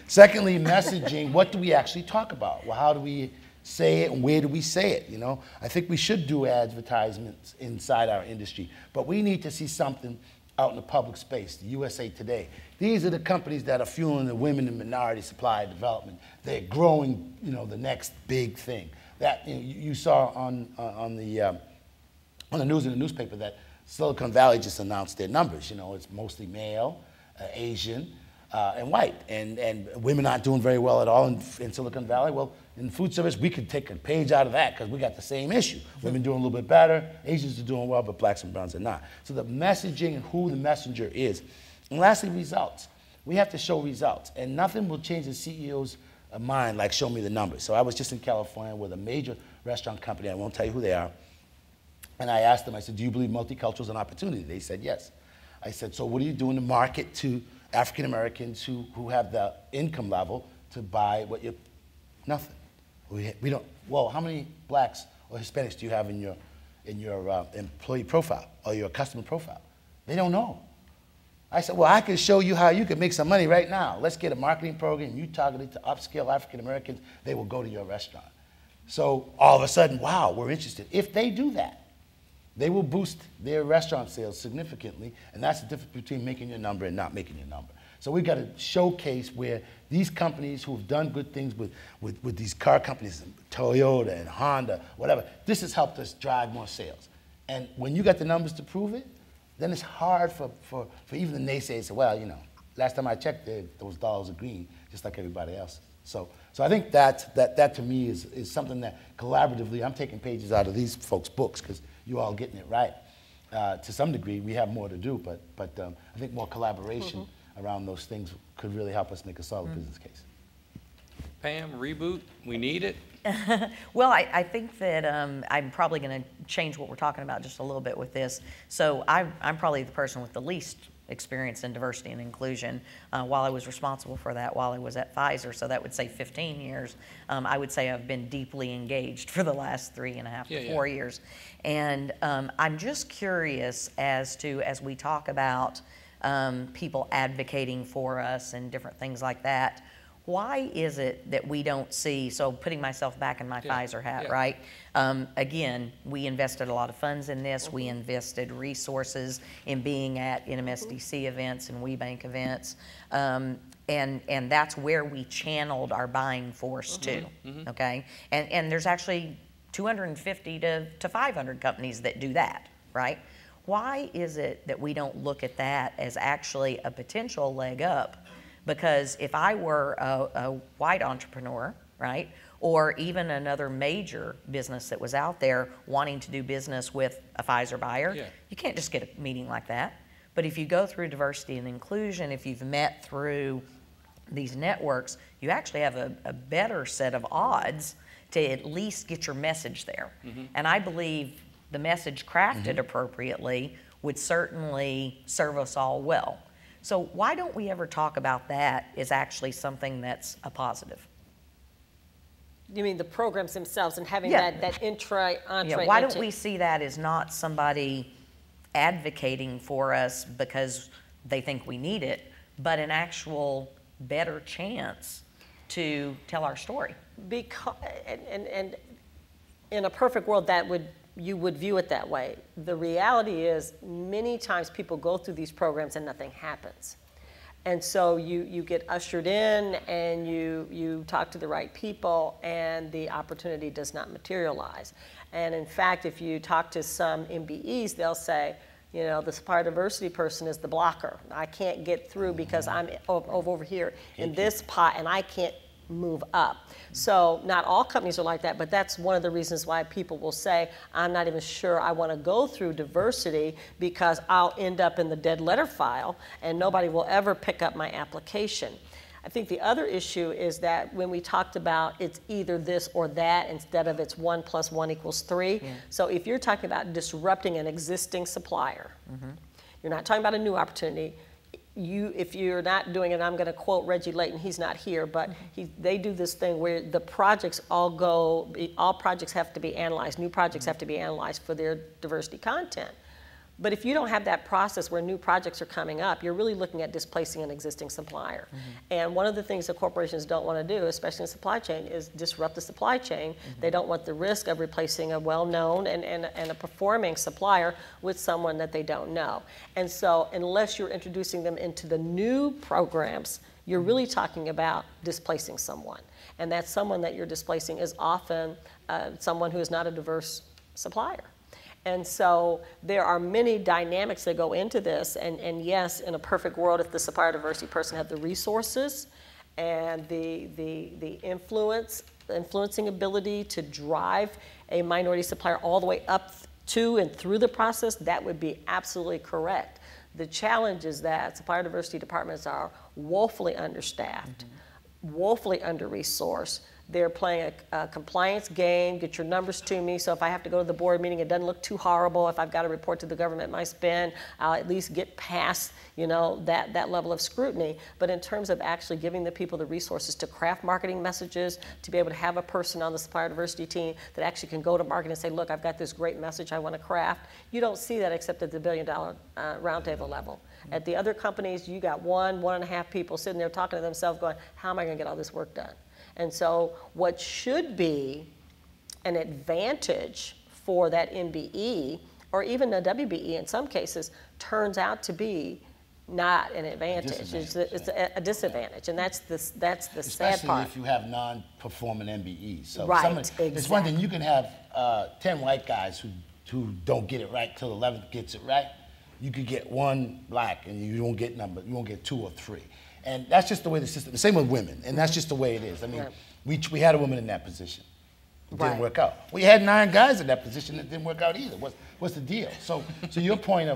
Secondly, messaging. What do we actually talk about? Well, how do we say it and where do we say it? You know, I think we should do advertisements inside our industry, but we need to see something out in the public space. The USA Today. These are the companies that are fueling the women and minority supply development. They're growing, you know, the next big thing. That you saw on the news in the newspaper that Silicon Valley just announced their numbers. You know, it's mostly male, Asian, and white, and women aren't doing very well at all in Silicon Valley. Well, in food service, we could take a page out of that because we got the same issue. Women doing a little bit better, Asians are doing well, but blacks and browns are not. So the messaging and who the messenger is. And lastly, results. We have to show results, and nothing will change the CEO's mind like show me the numbers. So I was just in California with a major restaurant company, I won't tell you who they are, and I asked them, I said, do you believe multicultural is an opportunity? They said yes. I said, so what are you doing to market to African Americans who have the income level to buy what you, nothing. We don't, well, how many blacks or Hispanics do you have in your employee profile or your customer profile? They don't know. I said, well, I can show you how you can make some money right now. Let's get a marketing program. You target it to upscale African Americans. They will go to your restaurant. So all of a sudden, wow, we're interested. If they do that, they will boost their restaurant sales significantly, and that's the difference between making your number and not making your number. So we've got to showcase where these companies who have done good things with these car companies, Toyota and Honda, whatever, this has helped us drive more sales. And when you got the numbers to prove it, then it's hard for even the naysayers to say, well, you know, last time I checked, those dollars are green, just like everybody else. So I think that to me is something that collaboratively, I'm taking pages out of these folks' books because you all getting it right. To some degree, we have more to do, but I think more collaboration around those things could really help us make a solid business case. Pam, reboot, we need it? Well, I think that I'm probably going to change what we're talking about just a little bit with this. So I'm probably the person with the least experience in diversity and inclusion. While I was responsible for that while I was at Pfizer, so that would say 15 years, I would say I've been deeply engaged for the last 3.5 to 4 years. And I'm just curious as we talk about people advocating for us and different things like that, why is it that we don't see, so putting myself back in my Pfizer hat, right? Again, we invested a lot of funds in this. We invested resources in being at NMSDC events and WeBank events. And that's where we channeled our buying force to, okay? And there's actually 250 to 500 companies that do that, right? Why is it that we don't look at that as actually a potential leg up? Because if I were a white entrepreneur, right, or even another major business that was out there wanting to do business with a Pfizer buyer, you can't just get a meeting like that. But if you go through diversity and inclusion, if you've met through these networks, you actually have a better set of odds to at least get your message there. And I believe the message crafted appropriately would certainly serve us all well. So why don't we ever talk about that as actually something that's a positive? You mean the programs themselves and having that entree? Why don't we see that as not somebody advocating for us because they think we need it, but an actual better chance to tell our story? Because, and in a perfect world, you would view it that way. The reality is many times people go through these programs and nothing happens. And so you get ushered in and you talk to the right people and the opportunity does not materialize. And in fact, if you talk to some MBEs, they'll say, you know, the supplier diversity person is the blocker. I can't get through because I'm over here in this pot and I can't move up. So not all companies are like that, but that's one of the reasons why people will say, I'm not even sure I want to go through diversity because I'll end up in the dead letter file and nobody will ever pick up my application. I think the other issue is that when we talked about it's either this or that instead of it's 1 + 1 = 3. So if you're talking about disrupting an existing supplier, you're not talking about a new opportunity. If you're not doing it, I'm going to quote Reggie Layton, he's not here, but they do this thing where the projects all projects have to be analyzed, new projects have to be analyzed for their diversity content. But if you don't have that process where new projects are coming up, you're really looking at displacing an existing supplier. And one of the things that corporations don't want to do, especially in supply chain, is disrupt the supply chain. They don't want the risk of replacing a well-known and a performing supplier with someone that they don't know. And so unless you're introducing them into the new programs, you're really talking about displacing someone. And that someone that you're displacing is often someone who is not a diverse supplier. And so there are many dynamics that go into this, and yes, in a perfect world, if the supplier diversity person had the resources and the influencing ability to drive a minority supplier all the way up to and through the process, that would be absolutely correct. The challenge is that supplier diversity departments are woefully understaffed, woefully under-resourced. They're playing a compliance game, get your numbers to me, so if I have to go to the board meeting, it doesn't look too horrible. If I've got to report to the government my spend, I'll at least get past, you know, that level of scrutiny. But in terms of actually giving the people the resources to craft marketing messages, to be able to have a person on the supplier diversity team that actually can go to market and say, look, I've got this great message I want to craft, you don't see that except at the $1 billion roundtable level. At the other companies, you got 1.5 people sitting there talking to themselves going, how am I going to get all this work done? And so what should be an advantage for that MBE, or even a WBE in some cases, turns out to be not an advantage. It's a disadvantage, and that's the sad part. Especially if you have non-performing MBEs. So right, exactly. It's one thing, you can have 10 white guys who don't get it right till 11th gets it right. You could get one black, and you won't get 2 or 3. And that's just the way the system, the same with women, and that's just the way it is. I mean, we had a woman in that position. It didn't work out. We had 9 guys in that position that didn't work out either. What's the deal? So your point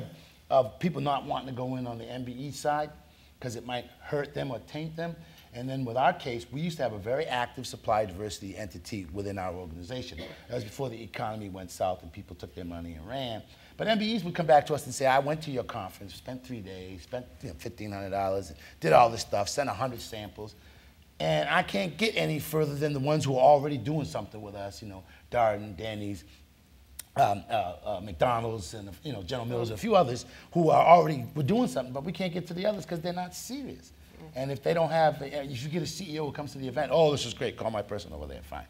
of people not wanting to go in on the MBE side because it might hurt them or taint them, and then with our case, we used to have a very active supply diversity entity within our organization. That was before the economy went south and people took their money and ran. But MBEs would come back to us and say, I went to your conference, spent 3 days, spent $1,500, did all this stuff, sent 100 samples, and I can't get any further than the ones who are already doing something with us, you know, Darden, Denny's, McDonald's, and General Mills, a few others who are already doing something, but we can't get to the others because they're not serious. And if they don't have, if you get a CEO who comes to the event, oh, this is great, call my person over there, fine.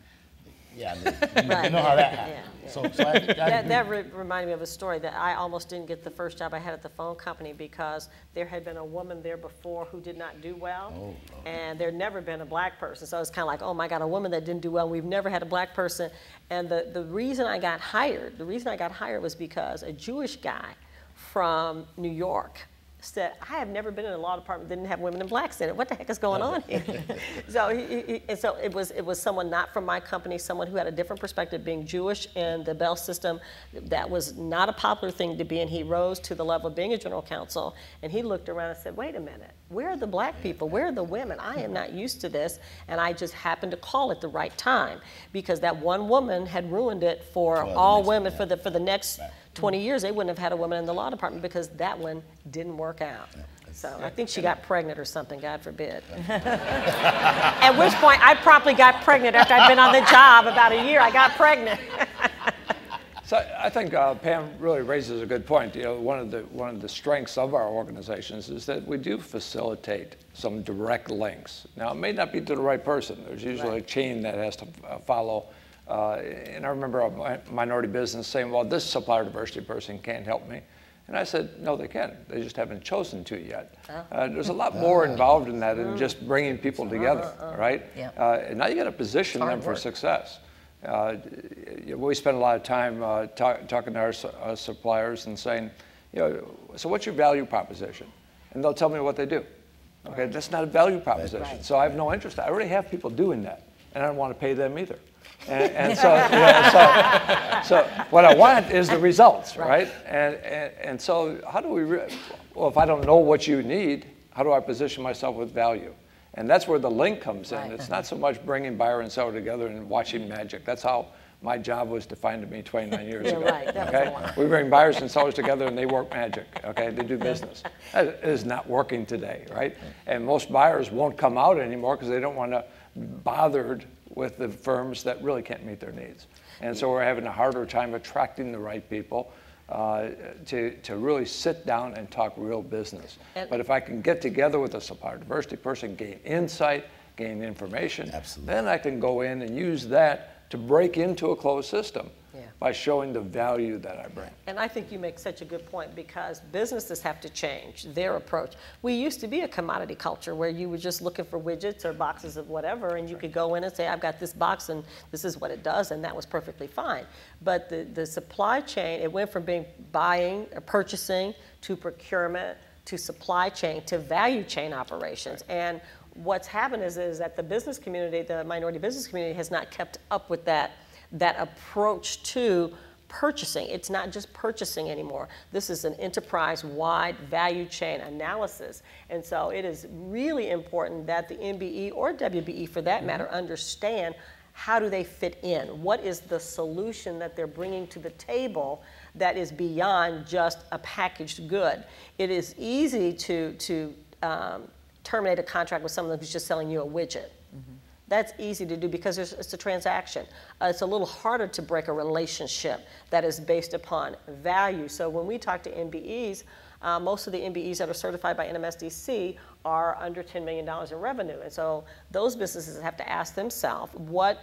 Yeah, you know how that happens. Yeah. So I think I agree. That reminded me of a story that I almost didn't get the first job I had at the phone company because there had been a woman there before who did not do well, and there'd never been a black person. So it's kind of like, oh my God, a woman that didn't do well. We've never had a black person. And the reason I got hired, was because a Jewish guy from New York said, I have never been in a law department that didn't have women and blacks in it. What the heck is going on here? So it was someone not from my company, someone who had a different perspective, being Jewish in the Bell system. That was not a popular thing to be, and he rose to the level of being a general counsel, and he looked around and said, wait a minute, where are the black people? Where are the women? I am not used to this, and I just happened to call at the right time because that one woman had ruined it for all women for the next 20 years. They wouldn't have had a woman in the law department because that one didn't work out. So I think she got pregnant or something, God forbid. At which point I promptly got pregnant after I'd been on the job about a year. I got pregnant. So I think Pam really raises a good point. You know, one of the strengths of our organizations is that we do facilitate some direct links. Now, it may not be to the right person. There's usually a chain that has to follow. And I remember a minority business saying, well, this supplier diversity person can't help me. And I said, no, they can. They just haven't chosen to yet. There's a lot more involved in that than just bringing people together, right? And now you got to position them for success. We spend a lot of time talking to our suppliers and saying, you know, so what's your value proposition? And they'll tell me what they do. Okay, that's not a value proposition. So I have no interest. I already have people doing that, and I don't want to pay them either. And so, you know, so what I want is the results, right? And so how do we, well, if I don't know what you need, how do I position myself with value? And that's where the link comes in. It's not so much bringing buyer and seller together and watching magic. That's how my job was defined to me 29 years ago. Okay? We bring buyers and sellers together and they work magic. Okay? They do business. That is not working today, right? And most buyers won't come out anymore because they don't want to be bothered with the firms that really can't meet their needs. And so we're having a harder time attracting the right people to really sit down and talk real business. But if I can get together with a supplier diversity person, gain insight, gain information, then I can go in and use that to break into a closed system by showing the value that I bring. And I think you make such a good point because businesses have to change their approach. We used to be a commodity culture where you were just looking for widgets or boxes of whatever, and you could go in and say, I've got this box and this is what it does, and that was perfectly fine. But the supply chain, it went from being buying or purchasing to procurement to supply chain to value chain operations. And what's happened is that the business community, the minority business community, has not kept up with that approach to purchasing. It's not just purchasing anymore. This is an enterprise-wide value chain analysis. And so it is really important that the MBE or WBE, for that matter, understand how do they fit in? What is the solution that they're bringing to the table that is beyond just a packaged good? It is easy to terminate a contract with someone who's just selling you a widget. That's easy to do because it's a transaction. It's a little harder to break a relationship that is based upon value. So when we talk to MBEs, most of the MBEs that are certified by NMSDC are under $10 million in revenue. And so those businesses have to ask themselves, what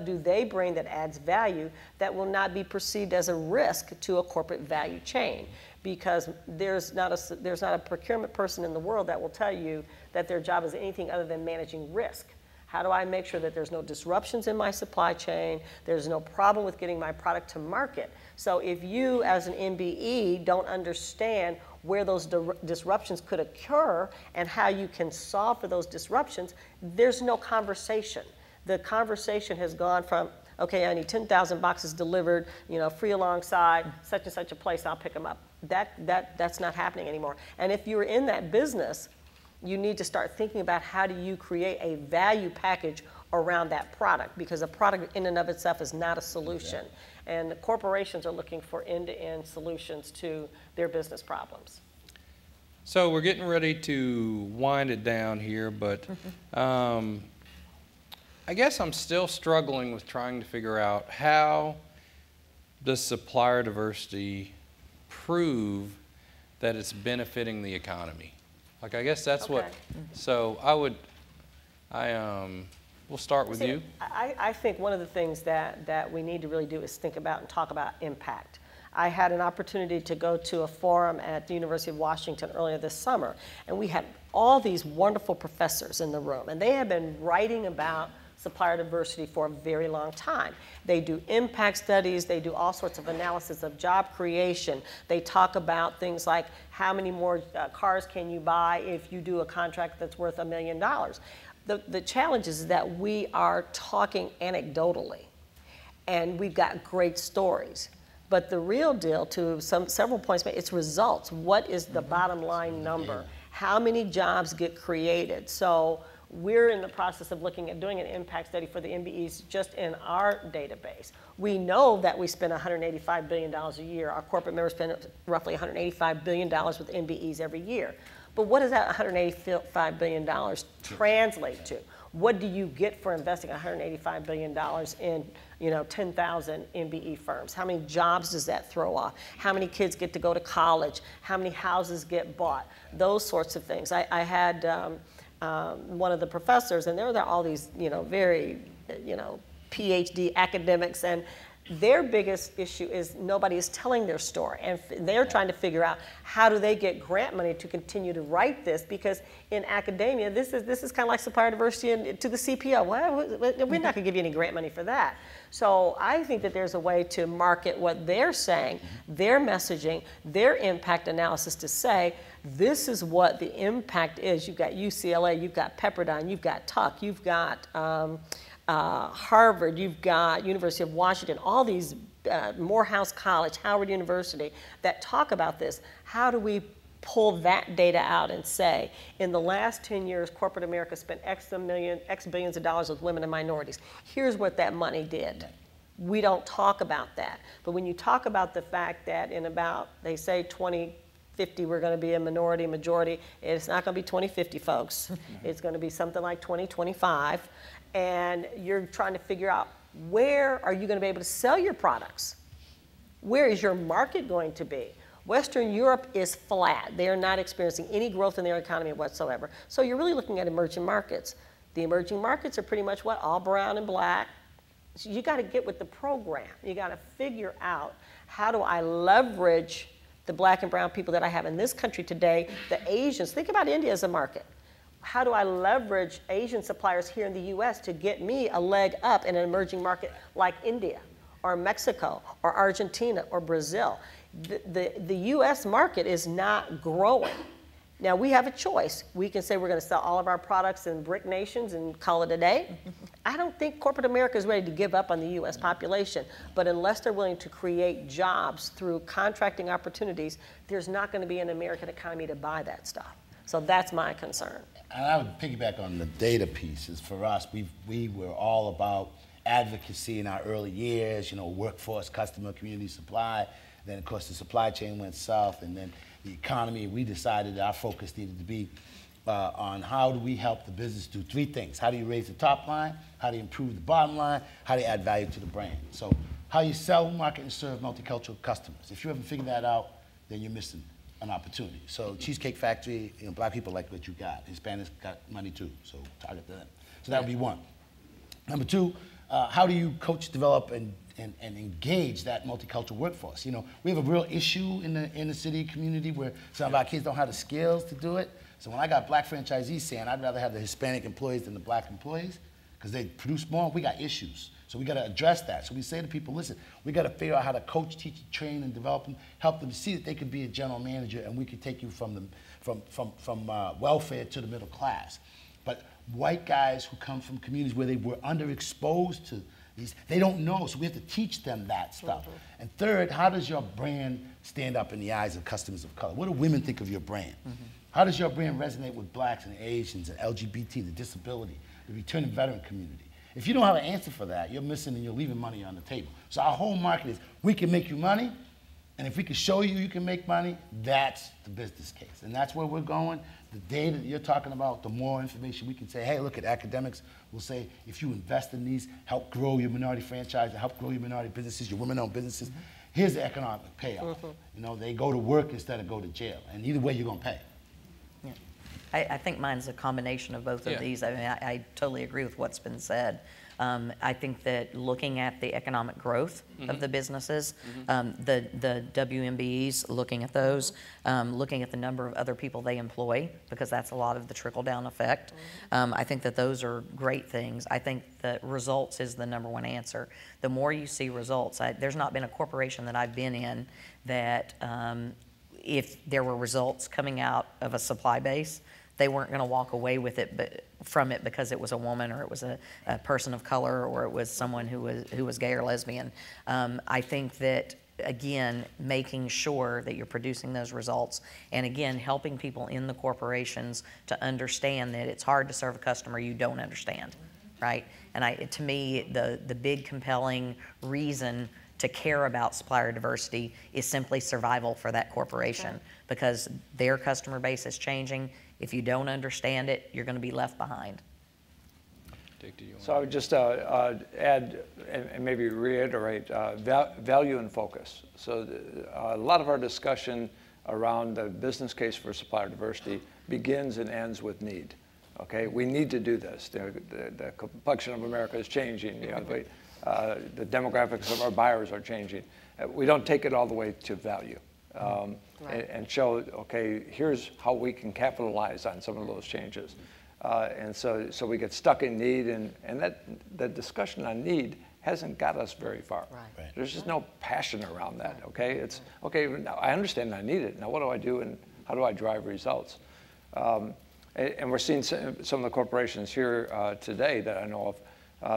do they bring that adds value that will not be perceived as a risk to a corporate value chain? Because there's not a procurement person in the world that will tell you that their job is anything other than managing risk. How do I make sure that there's no disruptions in my supply chain? There's no problem with getting my product to market. So if you, as an MBE, don't understand where those disruptions could occur and how you can solve for those disruptions, there's no conversation. The conversation has gone from, okay, I need 10,000 boxes delivered, you know, free alongside such and such a place, I'll pick them up. That's not happening anymore. And if you're in that business, you need to start thinking about how do you create a value package around that product, because a product in and of itself is not a solution. And the corporations are looking for end-to-end solutions to their business problems. So we're getting ready to wind it down here, but I guess I'm still struggling with trying to figure out how does supplier diversity prove that it's benefiting the economy? Like, I guess that's what, Okay. so we'll start with See, you. I think one of the things that we need to really do is think about and talk about impact. I had an opportunity to go to a forum at the University of Washington earlier this summer, and we had all these wonderful professors in the room, and they have been writing about supplier diversity for a very long time. They do impact studies, they do all sorts of analysis of job creation. They talk about things like how many more cars can you buy if you do a contract that's worth $1 million. The challenge is that we are talking anecdotally, and we've got great stories. But the real deal, to several points made, it's results. What is the bottom line number? How many jobs get created? So we're in the process of looking at doing an impact study for the MBEs just in our database. We know that we spend $185 billion a year. Our corporate members spend roughly $185 billion with MBEs every year. But what does that $185 billion translate to? What do you get for investing $185 billion in 10,000 MBE firms? How many jobs does that throw off? How many kids get to go to college? How many houses get bought? Those sorts of things. I had one of the professors, and there were all these very PhD academics, and their biggest issue is nobody is telling their story, and they're trying to figure out how do they get grant money to continue to write this, because in academia this is kind of like supplier diversity to the CPO. Well, we're not going to give you any grant money for that. So I think that there's a way to market what they're saying, their messaging, their impact analysis, to say this is what the impact is. You've got UCLA, you've got Pepperdine, you've got Tuck, you've got Harvard, you've got University of Washington, all these, Morehouse College, Howard University, that talk about this. How do we pull that data out and say, in the last 10 years, corporate America spent X billions of dollars with women and minorities. Here's what that money did. We don't talk about that. But when you talk about the fact that in about, they say 2050, we're going to be a minority majority, it's not going to be 2050, folks. It's going to be something like 2025. And you're trying to figure out, where are you going to be able to sell your products? Where is your market going to be? Western Europe is flat. They are not experiencing any growth in their economy whatsoever. So you're really looking at emerging markets. The emerging markets are pretty much what? All brown and black. So you got to get with the program. You got to figure out, how do I leverage the black and brown people that I have in this country today, the Asians. Think about India as a market. How do I leverage Asian suppliers here in the US to get me a leg up in an emerging market like India or Mexico or Argentina or Brazil? The US market is not growing. Now we have a choice. We can say we're going to sell all of our products in BRIC nations and call it a day. I don't think corporate America is ready to give up on the US population, but unless they're willing to create jobs through contracting opportunities, there's not going to be an American economy to buy that stuff. So that's my concern. And I would piggyback on the data pieces. For us, we were all about advocacy in our early years, workforce, customer, community, supply. Then, of course, the supply chain went south, and then the economy. We decided our focus needed to be on how do we help the business do three things. How do you raise the top line? How do you improve the bottom line? How do you add value to the brand? So how you sell, market, and serve multicultural customers. If you haven't figured that out, then you're missing an opportunity. So Cheesecake Factory, black people like what you got. Hispanics got money too, so target them. So that would be one. Number two, how do you coach, develop, and engage that multicultural workforce? We have a real issue in the inner city community where some of our kids don't have the skills to do it. So when I got black franchisees saying I'd rather have the Hispanic employees than the black employees because they produce more, we got issues. So we got to address that. So we say to people, listen, we got to figure out how to coach, teach, train, and develop them, help them see that they could be a general manager, and we could take you from welfare to the middle class. But white guys who come from communities where they were underexposed to these, they don't know, so we have to teach them that stuff. Mm-hmm. And third, how does your brand stand up in the eyes of customers of color? What do women think of your brand? Mm-hmm. How does your brand resonate with blacks and Asians and LGBT, the disability, the returning veteran community? If you don't have an answer for that, you're missing and you're leaving money on the table. So our whole market is, we can make you money, and if we can show you can make money, that's the business case. And that's where we're going. The data that you're talking about, the more information we can say, hey, look at academics, will say, if you invest in these, help grow your minority franchise, help grow your minority businesses, your women-owned businesses, mm-hmm. Here's the economic payoff. Mm-hmm. They go to work instead of go to jail. And either way, you're going to pay. Yeah. I think mine's a combination of both of Yeah. these. I mean, I totally agree with what's been said. I think that looking at the economic growth of the businesses, the WMBEs, looking at those, looking at the number of other people they employ, because that's a lot of the trickle-down effect. I think that those are great things. I think that results is the number one answer. The more you see results, there's not been a corporation that I've been in that if there were results coming out of a supply base, they weren't going to walk away with it, from it because it was a woman or it was a person of color or it was someone who was gay or lesbian. I think that, again, making sure that you're producing those results and, again, helping people in the corporations to understand that it's hard to serve a customer you don't understand, right? And to me, the big compelling reason to care about supplier diversity is simply survival for that corporation, because their customer base is changing. If you don't understand it, you're going to be left behind. Dick, do you want So I would just add and maybe reiterate value and focus. So a lot of our discussion around the business case for supplier diversity begins and ends with need. Okay, we need to do this. The complexion of America is changing. You know, the demographics of our buyers are changing. We don't take it all the way to value. And show, okay, here's how we can capitalize on some of those changes. And so we get stuck in need, and that discussion on need hasn't got us very far. Right. There's just no passion around that, okay? It's, okay, now I understand I need it. Now what do I do and how do I drive results? And we're seeing some of the corporations here today that I know of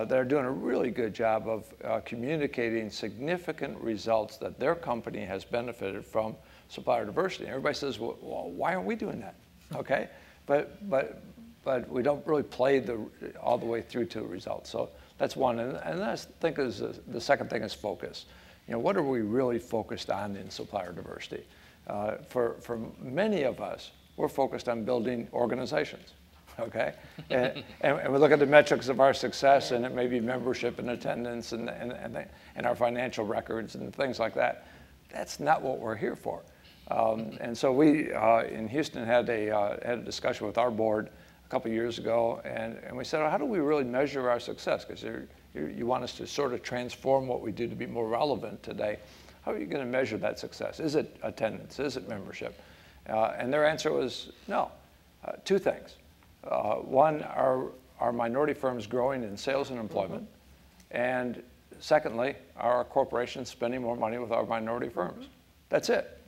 that are doing a really good job of communicating significant results that their company has benefited from supplier diversity. And everybody says, well, why aren't we doing that? Okay, but we don't really play all the way through to results. So that's one. And I think the second thing is focus. You know, what are we really focused on in supplier diversity? For many of us, we're focused on building organizations. Okay, and we look at the metrics of our success, and it may be membership and attendance and our financial records and things like that. That's not what we're here for. And so we in Houston had a discussion with our board a couple years ago, and we said, well, how do we really measure our success? Because you want us to sort of transform what we do to be more relevant today. How are you going to measure that success? Is it attendance? Is it membership? And their answer was no. Two things. One, are minority firms growing in sales and employment? And secondly, are our corporations spending more money with our minority firms? That's it.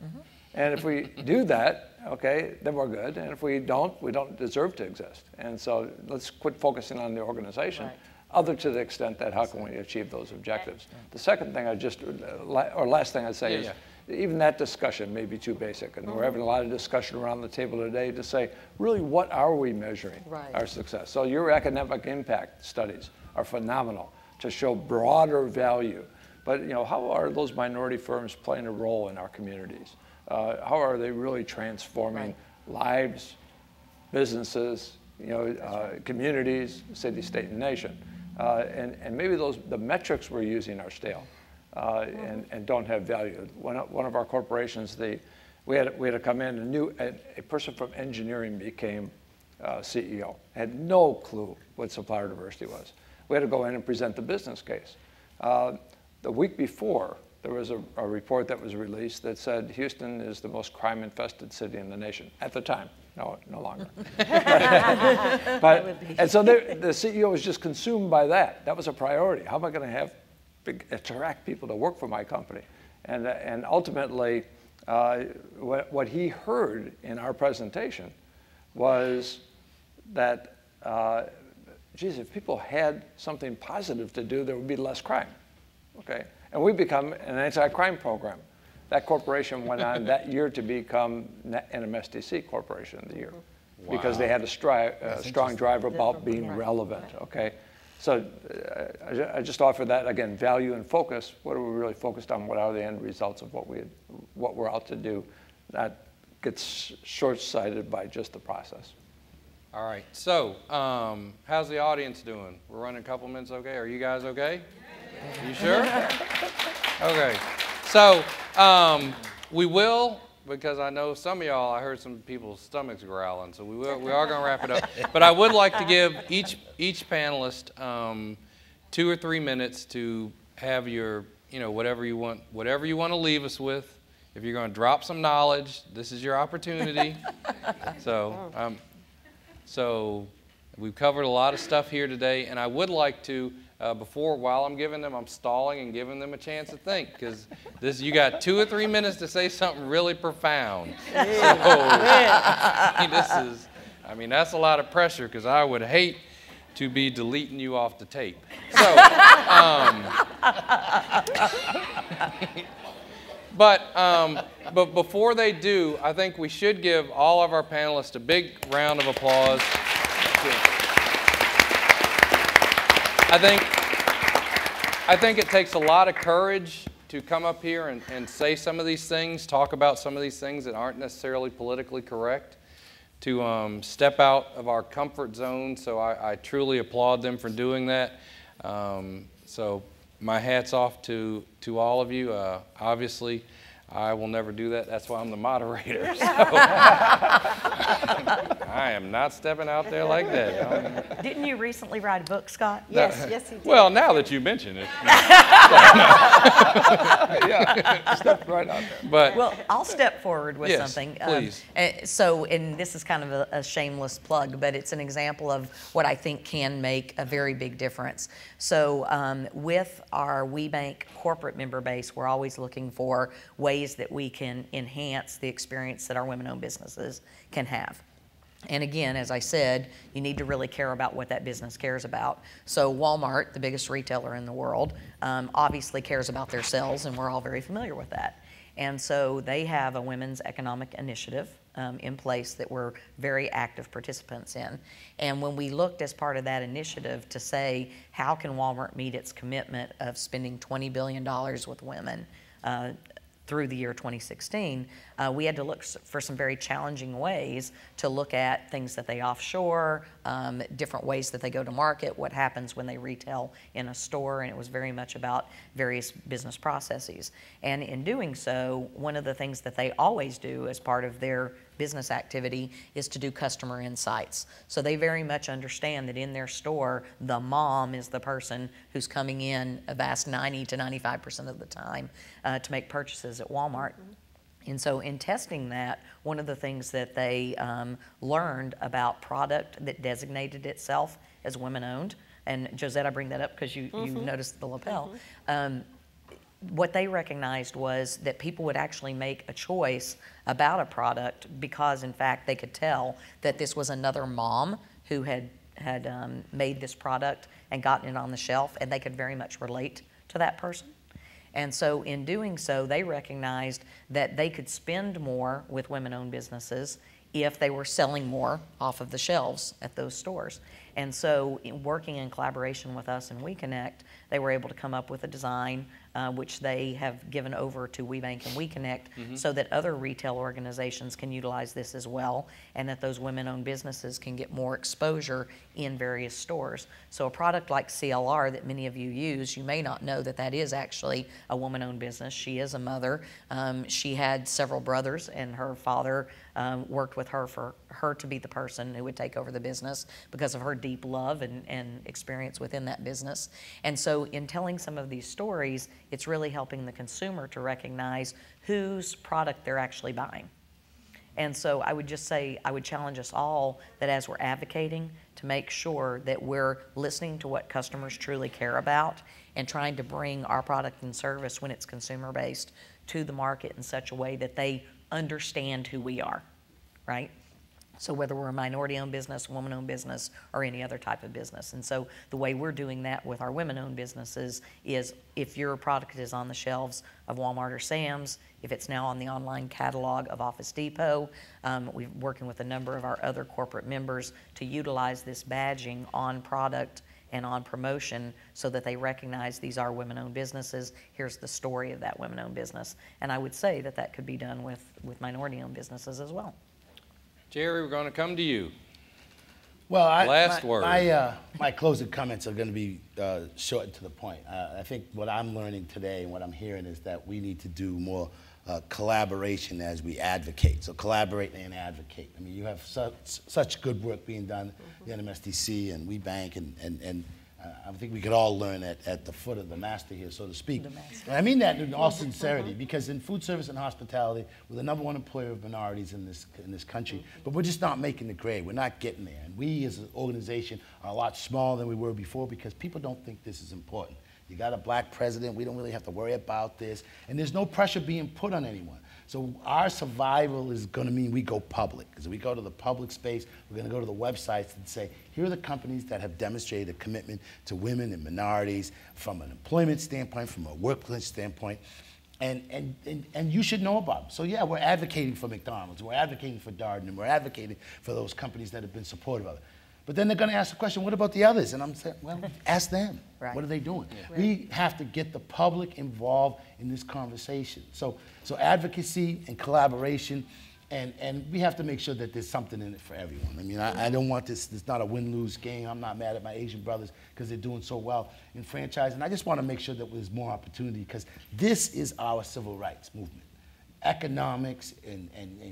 And if we do that, okay, then we're good. And if we don't deserve to exist. And so let's quit focusing on the organization, other to the extent that how can we achieve those objectives. The second thing last thing I'd say is, even that discussion may be too basic, and we're having a lot of discussion around the table today to say, really, what are we measuring our success? So your economic impact studies are phenomenal to show broader value, but you know, how are those minority firms playing a role in our communities? How are they really transforming lives, businesses, you know, communities, city, state, and nation? And maybe the metrics we're using are stale. And don't have value. One of our corporations, we had to come in, a person from engineering became CEO. Had no clue what supplier diversity was. We had to go in and present the business case. The week before, there was a report that was released that said Houston is the most crime-infested city in the nation at the time. No longer. And so the CEO was just consumed by that. That was a priority. How am I going to attract people to work for my company? And ultimately, what he heard in our presentation was that, geez, if people had something positive to do, there would be less crime. Okay, and we become an anti-crime program. That corporation went on that year to become an MSDC Corporation of the Year because they had a strong drive about being relevant. Okay. So I just offer that, again, value and focus. What are we really focused on? What are the end results of what we're out to do? Not get short-sighted by just the process. All right. So how's the audience doing? We're running a couple minutes okay? Are you guys okay? You sure? Okay. So we will because I know some of y'all, I heard some people's stomachs growling, so we are going to wrap it up. But I would like to give each panelist 2 or 3 minutes to have your, whatever you want to leave us with. If you're going to drop some knowledge, this is your opportunity. So we've covered a lot of stuff here today, and I would like to, while I'm giving them, I'm stalling and giving them a chance to think, because you got 2 or 3 minutes to say something really profound. So, that's a lot of pressure, because I would hate to be deleting you off the tape. So, but before they do, I think we should give all of our panelists a big round of applause. I think it takes a lot of courage to come up here and say some of these things, talk about some of these things that aren't necessarily politically correct, to step out of our comfort zone. So I truly applaud them for doing that. So my hat's off to all of you. Obviously, I will never do that. That's why I'm the moderator. So I am not stepping out there like that. Didn't you recently write a book, Scott? Yes, he did. Well, now that you mention it. Yeah, step right out there. But Well, I'll step forward with Yes, something. please. And this is kind of a shameless plug, but it's an example of what I think can make a very big difference. So with our WeBank corporate member base, we're always looking for ways that we can enhance the experience that our women-owned businesses can have. And again, as I said, you need to really care about what that business cares about. So Walmart, the biggest retailer in the world, obviously cares about their sales, and we're all very familiar with that. And so they have a women's economic initiative in place that we're very active participants in. And when we looked as part of that initiative to say, how can Walmart meet its commitment of spending $20 billion with women through the year 2016, we had to look for some very challenging ways to look at things that they offshore, different ways that they go to market, what happens when they retail in a store, and it was very much about various business processes. And in doing so, one of the things that they always do as part of their business activity is to do customer insights. So they very much understand that in their store, the mom is the person who's coming in a vast 90 to 95% of the time to make purchases at Walmart. And so in testing that, one of the things that they learned about product that designated itself as women-owned, and Josette, I bring that up because you noticed the lapel, what they recognized was that people would actually make a choice about a product because, in fact, they could tell that this was another mom who had made this product and gotten it on the shelf, and they could very much relate to that person. And so in doing so, they recognized that they could spend more with women-owned businesses if they were selling more off of the shelves at those stores. And so working in collaboration with us and WeConnect, they were able to come up with a design which they have given over to WeBank and WeConnect so that other retail organizations can utilize this as well, and that those women-owned businesses can get more exposure in various stores. So a product like CLR that many of you use, you may not know that that is actually a woman-owned business. She is a mother. She had several brothers, and her father worked with her for her to be the person who would take over the business because of her deep love and experience within that business. And so in telling some of these stories, it's really helping the consumer to recognize whose product they're actually buying. And so I would just say, I would challenge us all that as we're advocating to make sure that we're listening to what customers truly care about and trying to bring our product and service when it's consumer-based to the market in such a way that they understand who we are, right? So whether we're a minority-owned business, woman-owned business, or any other type of business. And so the way we're doing that with our women-owned businesses is if your product is on the shelves of Walmart or Sam's, if it's now on the online catalog of Office Depot, we're working with a number of our other corporate members to utilize this badging on product and on promotion so that they recognize these are women-owned businesses. Here's the story of that women-owned business. And I would say that that could be done with minority-owned businesses as well. Jerry, we're going to come to you. Well, Last word. My closing comments are going to be short and to the point. I think what I'm learning today and what I'm hearing is that we need to do more collaboration as we advocate. So collaborate and advocate. I mean, you have such good work being done, the NMSDC and We Bank, and I think we could all learn at the foot of the master here, so to speak. And I mean that in all sincerity, because in food service and hospitality, we're the #1 employer of minorities in this country, but we're just not making the grade. We're not getting there. And we as an organization are a lot smaller than we were before because people don't think this is important. You got a black president, we don't really have to worry about this, and there's no pressure being put on anyone. So our survival is going to mean we go public. As we go to the public space, we're going to go to the websites and say, here are the companies that have demonstrated a commitment to women and minorities from an employment standpoint, from a workplace standpoint, and you should know about them. So yeah, we're advocating for McDonald's, we're advocating for Darden, and we're advocating for those companies that have been supportive of it. But then they're going to ask the question, what about the others? And I'm saying, well, ask them. Right. What are they doing? Yeah. We have to get the public involved in this conversation. So advocacy and collaboration, and we have to make sure that there's something in it for everyone. I mean, I don't want this, it's not a win-lose game. I'm not mad at my Asian brothers because they're doing so well in franchising. I just want to make sure that there's more opportunity because this is our civil rights movement. Economics and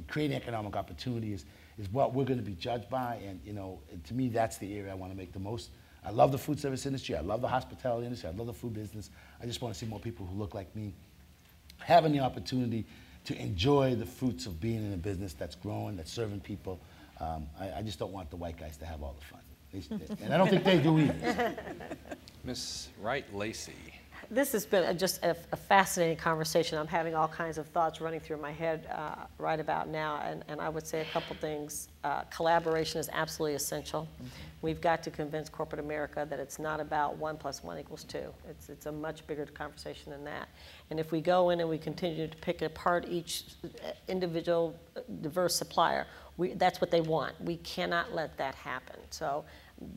creating economic opportunity is what we're going to be judged by, and to me, that's the area I want to make the most. I love the food service industry, I love the hospitality industry, I love the food business. I just want to see more people who look like me having the opportunity to enjoy the fruits of being in a business that's growing, that's serving people. I just don't want the white guys to have all the fun. And I don't think they do either. Ms. Wright-Lacey. This has been just a fascinating conversation. I'm having all kinds of thoughts running through my head right about now, and I would say a couple things. Collaboration is absolutely essential. We've got to convince corporate America that it's not about 1 + 1 = 2. It's a much bigger conversation than that. And if we go in and we continue to pick apart each individual diverse supplier, that's what they want. We cannot let that happen. So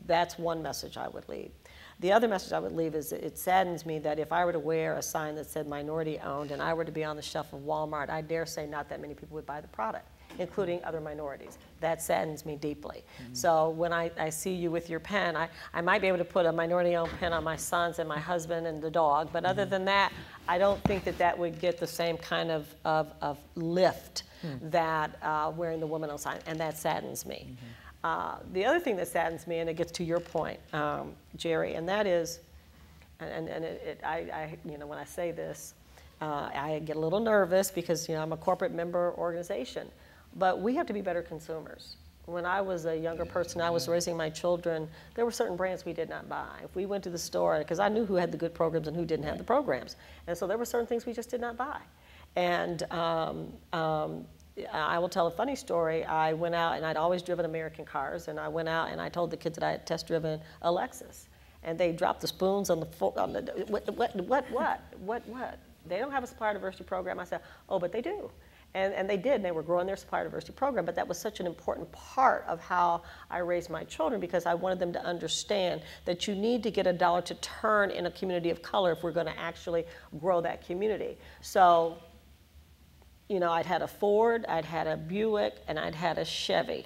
that's one message I would leave. The other message I would leave is it saddens me that if I were to wear a sign that said minority owned and I were to be on the shelf of Walmart, I dare say not that many people would buy the product, including other minorities. That saddens me deeply. So when I see you with your pen, I might be able to put a minority owned pen on my sons and my husband and the dog, but other than that, I don't think that would get the same kind of lift that wearing the woman on sign, and that saddens me. The other thing that saddens me, and it gets to your point, Jerry, and that is, when I say this, I get a little nervous because I'm a corporate member organization, but we have to be better consumers. When I was a younger person, I was raising my children, there were certain brands we did not buy. If we went to the store, because I knew who had the good programs and who didn't have the programs, and so there were certain things we just did not buy. And I will tell a funny story. I went out, and I'd always driven American cars, and I went out and I told the kids that I had test-driven a Lexus, and they dropped the spoons on the what? They don't have a supplier diversity program. I said, oh, but they do. And they did, and they were growing their supplier diversity program, but that was such an important part of how I raised my children because I wanted them to understand that you need to get a dollar to turn in a community of color if we're going to actually grow that community. So, I'd had a Ford, I'd had a Buick, and I'd had a Chevy.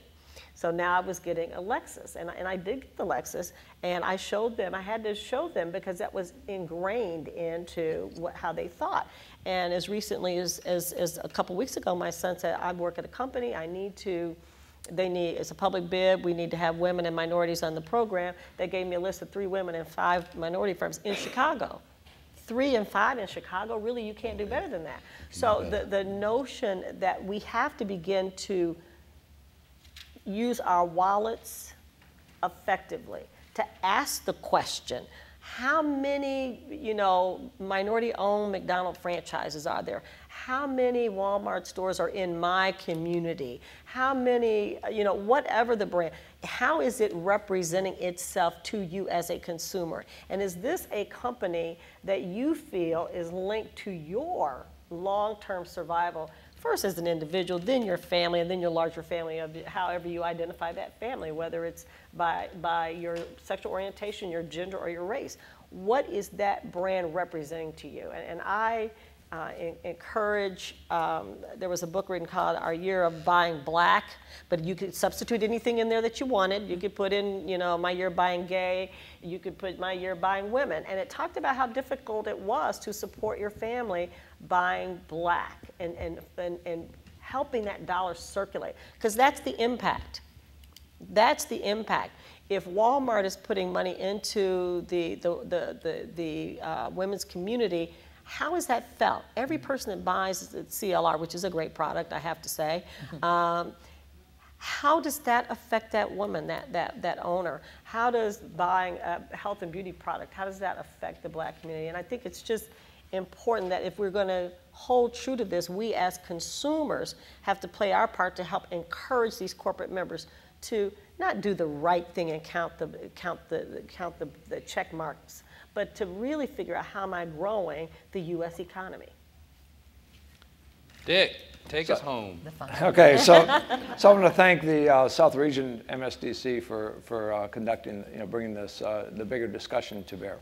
So now I was getting a Lexus, and I did get the Lexus, and I showed them, I had to show them because that was ingrained into how they thought. And as recently as a couple weeks ago, my son said, I work at a company, it's a public bid, we need to have women and minorities on the program. They gave me a list of 3 women and 5 minority firms in Chicago. 3 and 5 in Chicago, really, you can't do better than that. So the notion that we have to begin to use our wallets effectively to ask the question, how many, minority-owned McDonald's franchises are there? How many Walmart stores are in my community? How many, whatever the brand, how is it representing itself to you as a consumer? And is this a company that you feel is linked to your long-term survival, first as an individual, then your family, and then your larger family of however you identify that family, whether it's by your sexual orientation, your gender, or your race? What is that brand representing to you? And I encourage, there was a book written called Our Year of Buying Black, but you could substitute anything in there that you wanted. You could put in, you know, My Year Buying Gay, you could put My Year Buying Women, and it talked about how difficult it was to support your family buying black and helping that dollar circulate, because that's the impact. That's the impact. If Walmart is putting money into the women's community, how is that felt? Every person that buys the CLR, which is a great product, I have to say, how does that affect that woman, that owner? How does buying a health and beauty product, how does that affect the black community? And I think it's just important that if we're going to hold true to this, we as consumers have to play our part to help encourage these corporate members to not do the right thing and count the check marks, but to really figure out how am I growing the U.S. economy. Dick, take us home. Okay, so I want to thank the South Region MSDC for conducting, bringing this the bigger discussion to bear,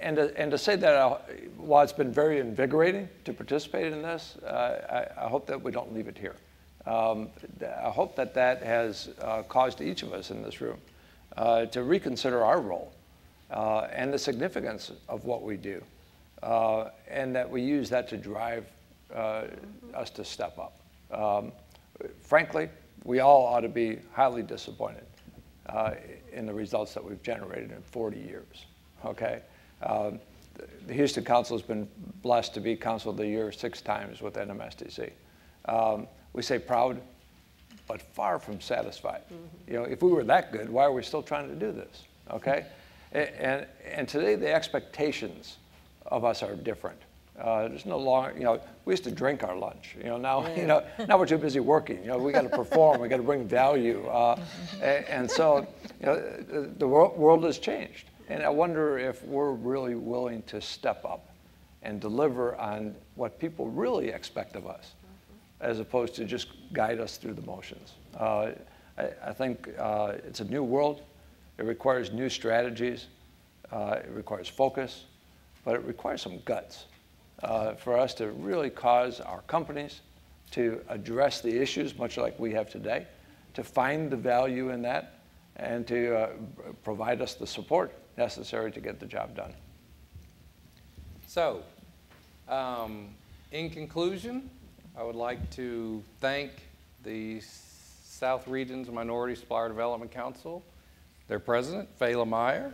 and to say that while it's been very invigorating to participate in this, I hope that we don't leave it here. I hope that has caused each of us in this room to reconsider our role and the significance of what we do, and that we use that to drive us to step up. Frankly, we all ought to be highly disappointed in the results that we've generated in 40 years, okay? The Houston Council has been blessed to be Council of the Year 6 times with NMSDC. We say proud, but far from satisfied. Mm-hmm. If we were that good, why are we still trying to do this, okay? And today the expectations of us are different. There's no longer, we used to drink our lunch. Now, now we're too busy working. We got to perform. We got to bring value. And so, the world has changed. And I wonder if we're really willing to step up and deliver on what people really expect of us, as opposed to just guide us through the motions. I think it's a new world. It requires new strategies. It requires focus, but it requires some guts for us to really cause our companies to address the issues, much like we have today, to find the value in that, and to provide us the support necessary to get the job done. So, in conclusion, I would like to thank the South Region's Minority Supplier Development Council, their president, Fela Meyer.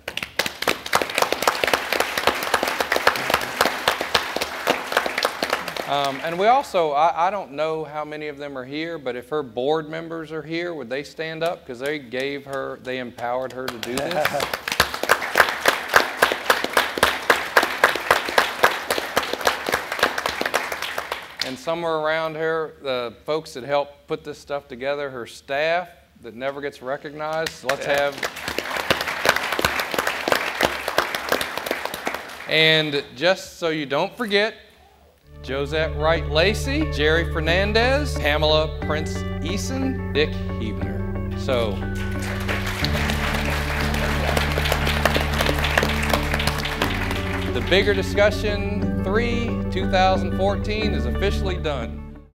And we also, I don't know how many of them are here, but if her board members are here, would they stand up? Because they empowered her to do this. And somewhere around her, the folks that helped put this stuff together, her staff that never gets recognized. Let's have. And just so you don't forget, Josette Wright Lacey, Jerry Fernandez, Pamela Prince Eason, Dick Heavener. So. The Bigger Discussion 3 2014 is officially done.